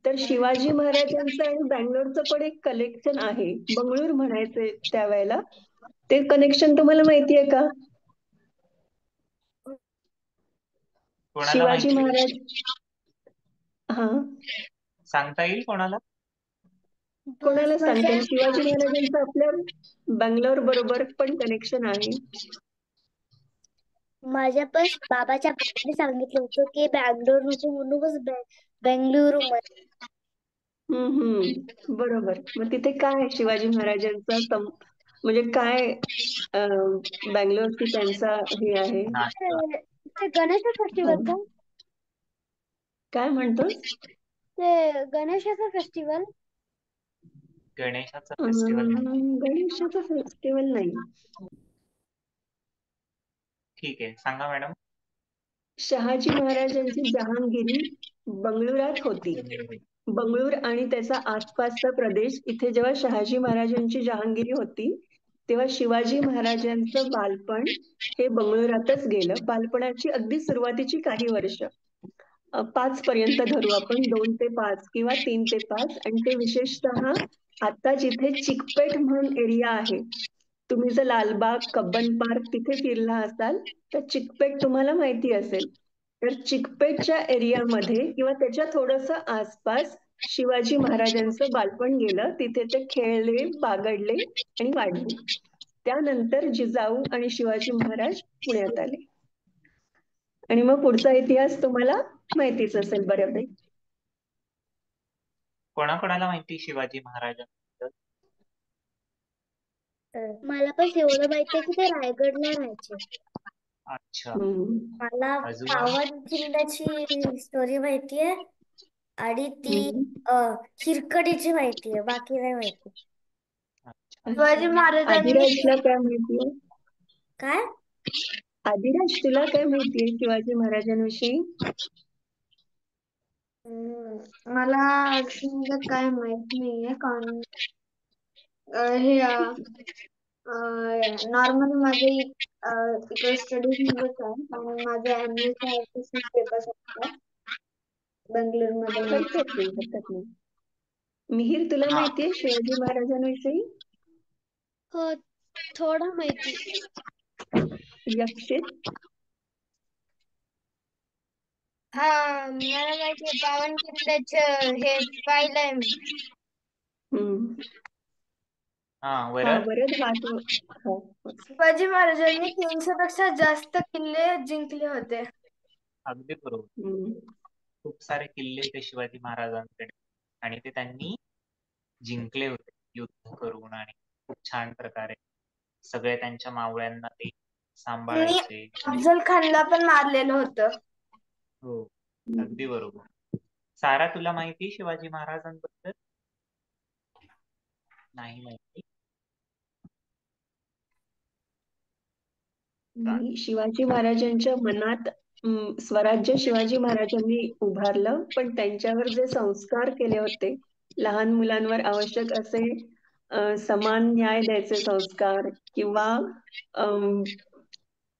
तर शिवाजी महाराजांचं आणि बँगलोरचं पण एक कनेक्शन आहे. बंगळूर म्हणायचे त्यावेळेला. ते कनेक्शन तुम्हाला माहिती आहे का? शिवाजी महाराज हा सांगता येईल कोणाला? कोणाला सांगता येईल. शिवाजी महाराजांचं आपल्या बंगलोर बरोबर पण कनेक्शन आहे. माझ्या पण बाबाच्या बाबाने सांगितलं होतं की बँगलोर नको म्हणूनच बेंगलुरू बरोबर. मग तिथे काय शिवाजी महाराजांचा म्हणजे काय बँगलोरची त्यांचा हे आहे? ते गणेश फेस्टिवल का? काय म्हणतोस? ते गणेशाचं फेस्टिवल. गणेशाचं फेस्टिवल गणेशाचं फेस्टिवल नाही. ठीक आहे, सांगा मॅडम. शहाजी महाराजांची जहांगीरी बंगळुरात होती. बंगळूर आणि त्याचा आसपासचा प्रदेश इथे जेव्हा शहाजी महाराजांची जहांगीरी होती तेव्हा शिवाजी महाराजांचं बालपण हे बंगळुरातच गेलं. बालपणाची अगदी सुरुवातीची काही वर्ष 5 पर्यंत धरू आपण, 2 ते 5 किंवा 3 ते 5, आणि ते विशेषतः आता जिथे चिकपेट म्हणून एरिया आहे. तुम्ही जर लालबाग, कब्बन पार्क तिथे फिरला असाल तर चिकपेट तुम्हाला माहिती असेल. तर चिकपेटच्या एरियामध्ये किंवा त्याच्या थोडंसं आसपास शिवाजी महाराजांचं बालपण गेलं. तिथे ते खेळले, बागडले आणि वाढले. त्यानंतर जिजाऊ आणि शिवाजी महाराज पुण्यात आले. आणि मग पुढचा इतिहास तुम्हाला माहितीच असेल बऱ्यापैकी. कोणाकोणाला माहिती शिवाजी महाराजांबद्दल? मला पण एवढं माहितीये की ते रायगडला राहायचे. अच्छा. मला अजून? पावन किल्ल्याची स्टोरी माहितीये आणि ती हिरकणीची माहितीये, बाकी नाही माहिती. अच्छा. शिवाजी महाराजांनी आदिराजला काय माहितीये? काय? आदिराज तुला काय माहितीये शिवाजी महाराजांविषयी? मला अजून काय माहित नाहीये, कारण नॉर्मली माझे इकडे स्टडीज मध्येच आहे आणि माझे अॅन्युअल पेपर्स असतात बेंगळुरूमध्ये. हरकत नाही. मिहिर, तुला हा. माहितीये शिवाजी महाराजांविषयी? हो, थोडं माहिती. यक्षित? हा, मला माहितीये पावन किल्ल्याचं हे पाहिलंय मी. हा, हा, वरद? वरद शिवाजी महाराजांनी 300 पेक्षा जास्त किल्ले जिंकले होते. अगदी बरोबर. खूप सारे किल्ले ते शिवाजी महाराजांकडे आणि ते त्यांनी जिंकले होते युद्ध करून आणि खूप छान प्रकारे सगळे त्यांच्या मावळ्यांना ते सांभाळायचे. अफजल खानला पण मारलेलं होतं. हो, अगदी बरोबर. सारा, तुला माहिती शिवाजी महाराजांबद्दल? नाही माहिती. शिवाजी महाराजांच्या मनात स्वराज्य शिवाजी महाराजांनी उभारलं, पण त्यांच्यावर जे संस्कार केले होते, लहान मुलांवर आवश्यक असे समान न्याय द्यायचे संस्कार किंवा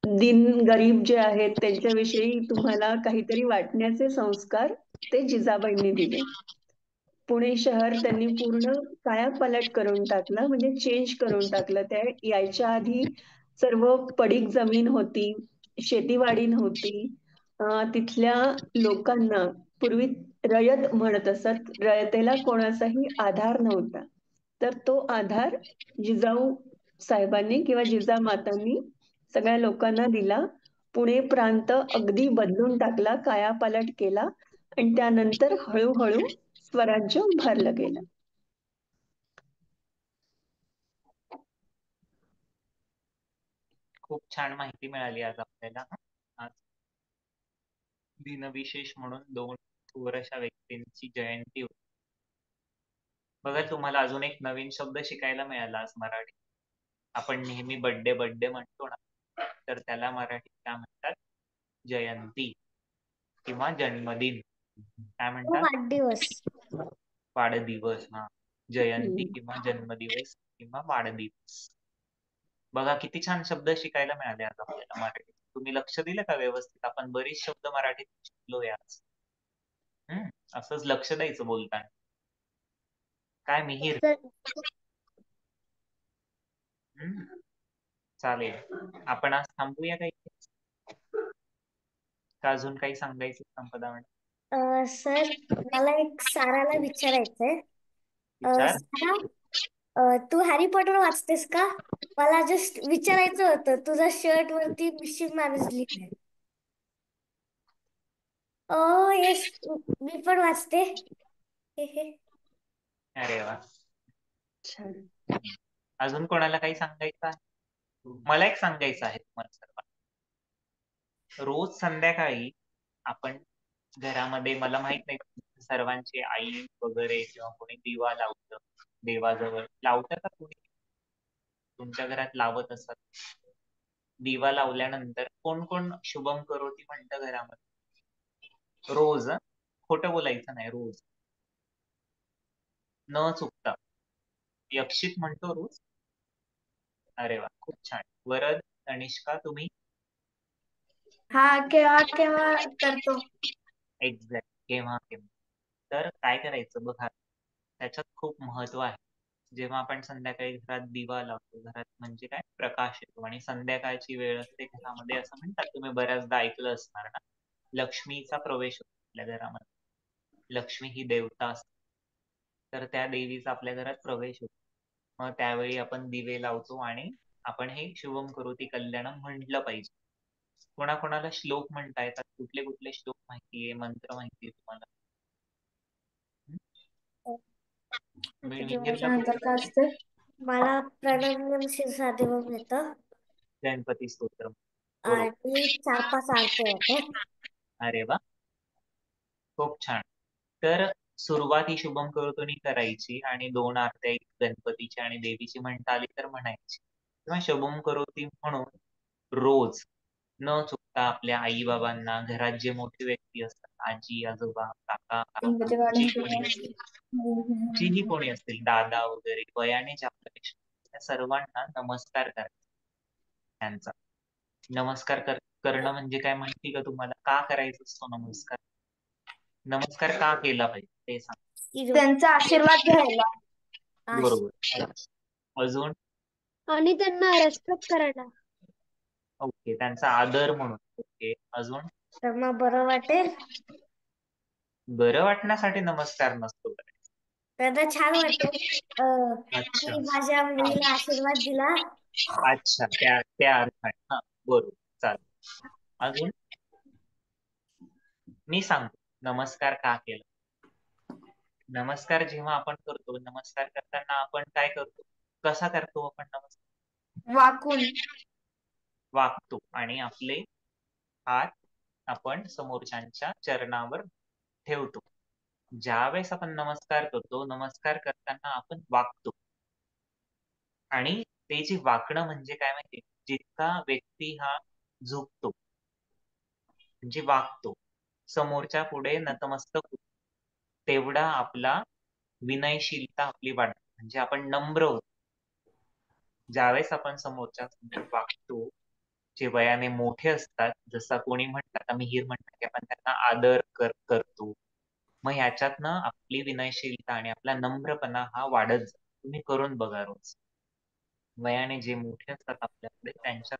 दिन गरीब जे आहेत त्यांच्याविषयी तुम्हाला काहीतरी वाटण्याचे संस्कार ते जिजाबाईंनी दिले. पुणे शहर त्यांनी पूर्ण कायापालट करून टाकलं, म्हणजे चेंज करून टाकलं. त्या यायच्या आधी सर्व पडीक जमीन होती, शेतीवाडी नव्हती. तिथल्या लोकांना पूर्वी रयत म्हणत असत, रयतेला कोणाचाही आधार नव्हता. तर तो आधार जिजाऊ साहेबांनी किंवा जिजामातांनी सगळ्या लोकांना दिला. पुणे प्रांत अगदी बदलून टाकला, कायापालट केला आणि त्यानंतर हळूहळू स्वराज्य उभारलं गेलं. खूप छान माहिती मिळाली आज आपल्याला. आज दिनविशेष म्हणून 2 थोर अशा व्यक्तींची जयंती होती. बघा, तुम्हाला अजून एक नवीन शब्द शिकायला मिळाला आज मराठी. आपण नेहमी बर्थडे म्हणतो ना, तर त्याला मराठीत काय म्हणतात? जयंती किंवा जन्मदिन. काय म्हणतात? वाढदिवस. वाढदिवस. हा, जयंती किंवा जन्मदिवस किंवा वाढदिवस. बघा, किती छान शब्द शिकायला मिळाले आज आपल्याला मराठीत. तुम्ही लक्ष दिलं का व्यवस्थित? आपण बरेच शब्द मराठीत शिकलोय आज. असंच लक्ष द्यायचं बोलताना. काय मिहिर? चालेल, आपण आज थांबूया काही का अजून काही सांगायचं संपदा मॅडम? सर, मला एक साराला विचारायचंय. विचार. सारा, तू हॅरी पॉटर वाचतेस का? मला जस्ट विचारायचं होतं. तुझा शर्ट वरती मिस्चिफ मॅनेज लिहिलंय. येस, मी पण वाचते. अरे वा, छान. अजून कोणाला काही सांगायचं आहे? मला एक सांगायचं आहे तुम्हाला सर्वांना. रोज संध्याकाळी आपण घरामध्ये, मला माहित नाही सर्वांची आई वगैरे किंवा कोणी दिवा लावतं देवाजवळ, लावतं का कोणी? तुमच्या घरात लावत असत? दिवा लावल्यानंतर कोण कोण शुभम करोती म्हणतं घरामध्ये? रोज. खोटं बोलायचं नाही, रोज न चुकता. यक्षित म्हणतो रोज? अरे वा, खूप छान. वरद, तनिष्का, तुम्ही? हा, केव्हा केव्हा करतो. एक्झॅक्ट, केव्हा केव्हा. तर काय करायचं बघा, त्याच्यात खूप महत्व आहे. जेव्हा आपण संध्याकाळी घरात दिवा लावतो, घरात म्हणजे काय, प्रकाश येतो आणि संध्याकाळची वेळ असते घरामध्ये, असं म्हणतात, तुम्ही बऱ्याचदा ऐकलं असणार ना, लक्ष्मीचा प्रवेश होतो आपल्या घरामध्ये. लक्ष्मी ही देवता असते, तर त्या देवीचा आपल्या घरात प्रवेश होतो. मग त्यावेळी आपण दिवे लावतो आणि आपण हे शुभम करोती कल्याणम म्हटलं पाहिजे. कोणाकोणाला श्लोक म्हणता येतात? कुठले कुठले श्लोक माहितीये, मंत्र माहितीये तुम्हाला? मिहिरला नंतर काय असते? मला प्रणव शिरसादेव येतं गणपती स्तोत्र. आणि 4-5 आरत्या येतात. अरे वा, खूप छान. तर सुरुवात ही शुभम करोतीने करायची आणि 2 आरत्या एक गणपतीची आणि देवीची म्हणता आली तर म्हणायची. किंवा शुभम करोती म्हणून रोज न चुकता आपल्या आई बाबांना, घरात जे मोठे व्यक्ती असतात, आजी आजोबा, काका काका, जीही कोणी असतील, दादा वगैरे, वयाने जे आपल्यापेक्षा, त्या सर्वांना नमस्कार करायचा. त्यांचा नमस्कार करणं म्हणजे काय माहिती का तुम्हाला? का करायचा असतो नमस्कार? नमस्कार का केला पाहिजे ते सांग. त्यांचा आशीर्वाद घ्यायला बरोबर. अजून? आणि त्यांना रेस्पेक्ट करायला. ओके, त्यांचा आदर म्हणून. ओके, अजून? त्यांना बरं वाटेल, बरं वाटण्यासाठी नमस्कार नसतो करायचा. त्यांना छान वाटेल अच्छा की माझ्या मुलीला आशीर्वाद दिला. अच्छा, त्या अर्थाने. हा, बरोबर, चालेल. अजून? मी सांगतो नमस्कार का केला. नमस्कार जेव्हा आपण करतो, नमस्कार करताना आपण काय करतो? कसा करतो आपण नमस्कार? वाकून. वागतो आणि आपले हात आपण समोरच्यांच्या चरणावर ठेवतो. ज्यावेळेस आपण नमस्कार करतो, नमस्कार करताना आपण वागतो. आणि ते जे वाकणं म्हणजे काय माहिती, जितका व्यक्ती हा झुकतो म्हणजे वागतो, समोरच्या पुढे नतमस्तक होतो, तेवढा आपला विनयशीलता आपली वाढते, म्हणजे आपण नम्र होतो. ज्यावेळेस आपण समोरच्या समोर वागतो, जे वयाने मोठे असतात, जसा कोणी म्हणतात, मिहीर म्हणतात की आपण त्यांना आदर करतो, मग ह्याच्यातनं आपली विनयशीलता आणि आपला नम्रपणा हा वाढत जातो. तुम्ही करून बघा रोज. वयाने जे मोठे असतात आपल्याकडे, त्यांच्या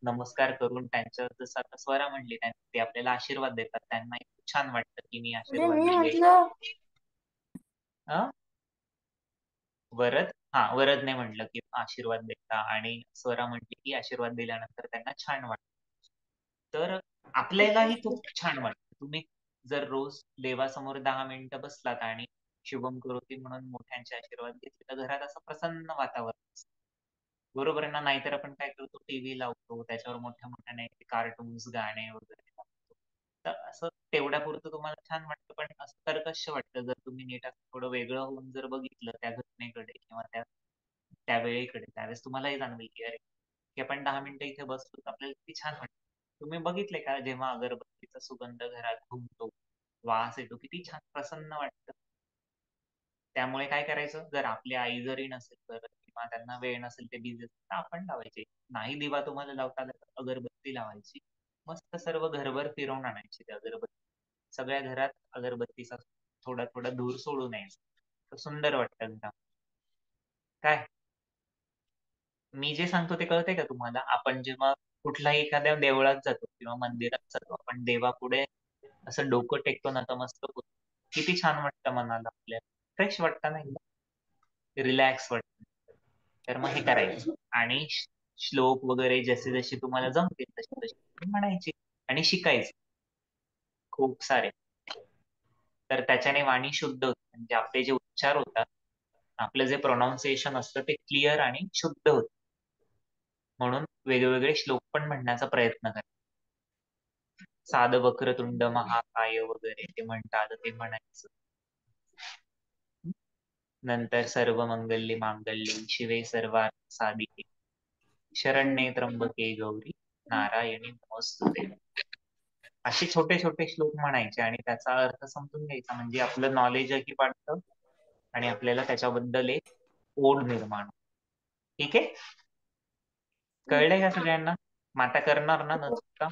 नमस्कार करून त्यांच्या, जसं आता स्वरा म्हणली, ते आपल्याला आशीर्वाद देतात, त्यांना खूप छान वाटतं की मी आशीर्वाद मी दिले. म्हटलं वरद, वरदने म्हटलं की आशीर्वाद देता आणि स्वरा म्हटली की आशीर्वाद दिल्यानंतर त्यांना छान वाटतं. तर आपल्यालाही खूप छान वाटतं. तुम्ही जर रोज देवासमोर 10 मिनिटं बसलात आणि शुभम करोती म्हणून मोठ्यांचे आशीर्वाद घेतले, तर घरात असं प्रसन्न वातावरण असतं. बरोबर आहे ना? नाहीतर आपण काय करतो, टीव्ही लावतो, त्याच्यावर मोठ्या मोठ्याने कार्टून्स, गाणे वगैरे लावतो. तर असं तेवढ्यापुरतं तुम्हाला छान वाटतं, पण असं कर्कश वाटतं जर तुम्ही नीट असं थोडं वेगळं होऊन जर बघितलं त्या घटनेकडे किंवा त्या वेळेकडे, त्यावेळेस तुम्हालाही जाणवेल की अरे, की आपण 10 मिनिटं इथे बसतो तर आपल्याला किती छान वाटतं. तुम्ही बघितले का, जेव्हा अगरबत्तीचा सुगंध घरात घुमतो, वास येतो, किती छान प्रसन्न वाटतं. त्यामुळे काय करायचं, जर आपली आई जरी नसेल तर किंवा त्यांना वेळ नसेल, ते बिझी तर आपण लावायचे. नाही दिवा तुम्हाला लावता आला तर अगरबत्ती लावायची, मस्त सर्व घरभर फिरवून आणायची ते अगरबत्ती. सगळ्या घरात अगरबत्तीचा थोडा थोडा धूर सोडून यायचा, तर सुंदर वाटतं घरात. काय मी जे सांगतो ते कळतंय का तुम्हाला? आपण जेव्हा कुठल्याही एखाद्या देवळात जातो किंवा मंदिरात जातो, आपण देवापुढे असं डोकं टेकतो, नतमस्तक होतो, किती छान वाटतं मनाला, आपल्याला फ्रेश वाटतं ना, एकदम रिलॅक्स वाटतं. तर मग हे करायचं आणि श्लोक वगैरे जसे जसे तुम्हाला जमतील तसे तसे म्हणायचे आणि शिकायचे खूप सारे. तर त्याच्याने वाणी शुद्ध होते, म्हणजे आपले जे उच्चार होतात, आपलं जे प्रोनाऊन्सिएशन असतं ते क्लिअर आणि शुद्ध होतं. म्हणून वेगवेगळे श्लोक पण म्हणण्याचा प्रयत्न करा. साध वक्रतुंड महाकाय वगैरे ते म्हणतात, ते म्हणायचं. नंतर सर्व मंगल्ये मांगल्ये शिवे सर्वार्थ साधिके शरण्ये त्र्यंबके गौरी नारायणी नमोस्तुते. असे छोटे छोटे श्लोक म्हणायचे आणि त्याचा अर्थ समजून घ्यायचा, म्हणजे आपलं नॉलेजही वाढतं आणि आपल्याला त्याच्याबद्दल एक ओढ निर्माण होते. ठीक आहे, कळलंय का सगळ्यांना? माता करणार ना न चुकता?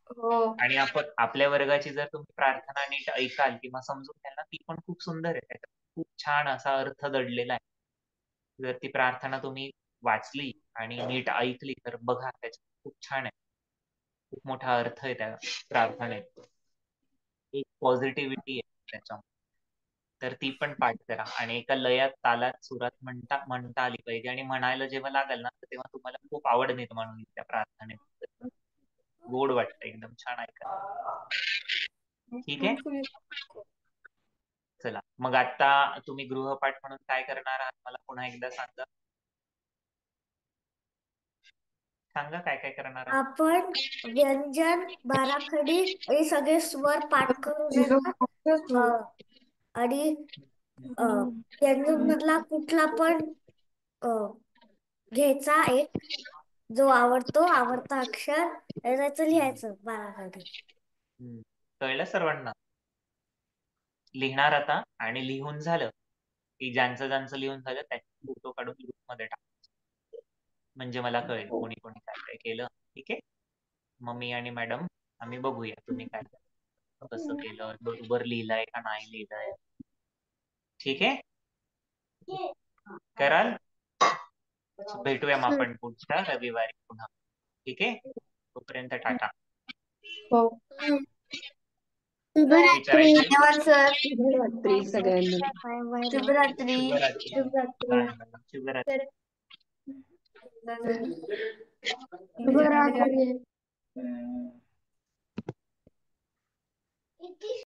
हो. आणि आपण आपल्या वर्गाची जर तुम्ही प्रार्थना नीट ऐकाल किंवा समजून घ्याल ना, ती पण खूप सुंदर आहे. त्याच्यात खूप छान असा अर्थ दडलेला आहे. जर ती प्रार्थना तुम्ही वाचली आणि नीट ऐकली तर बघा, त्याच्यात खूप छान आहे, खूप मोठा अर्थ आहे त्या प्रार्थनेत, एक पॉझिटिव्हिटी आहे त्याच्यामध्ये. तर ती पण पाठ करा आणि एका लयात, तालात, सुरात म्हणता आली पाहिजे. आणि म्हणायला जेव्हा लागेल ना, तर तेव्हा तुम्हाला खूप आवड निर्माण होईल त्या प्रार्थनेत. गोड वाटतं, एकदम छान ऐका. ठीक आहे, चला मग आता तुम्ही गृहपाठ म्हणून काय करणार आहात मला पुन्हा एकदा सांगा. सांगा काय काय करणार आहात. आपण व्यंजन, बाराखडी हे सगळे स्वर पाठ करून येणार. आणि व्यंजन मधला कुठला पण घ्यायचा एक जो आवडता अक्षर, त्याचं लिहायचं बाराखडी. कळलं सर्वांना? लिहिणार आता, आणि लिहून झालं की ज्यांचं लिहून झालं त्याचे फोटो काढून ग्रुप मध्ये टाकायचे, म्हणजे मला कळेल कोणी कोणी काय काय केलं. ठीक आहे, मग मी आणि मॅडम आम्ही बघूया तुम्ही काय कसं केलं, बरोबर लिहिलंय का नाही लिहिलंय. ठीक आहे, कराल? भेटूया मग आपण पुढच्या रविवारी पुन्हा. ठीक आहे, तोपर्यंत टाटा. हो. शुभरात्री. विचारायचं? धन्यवाद सर. शुभरात्री सगळ्यांना. शुभरात्री. शुभरात्री. शुभरात्री. शुभरात्री.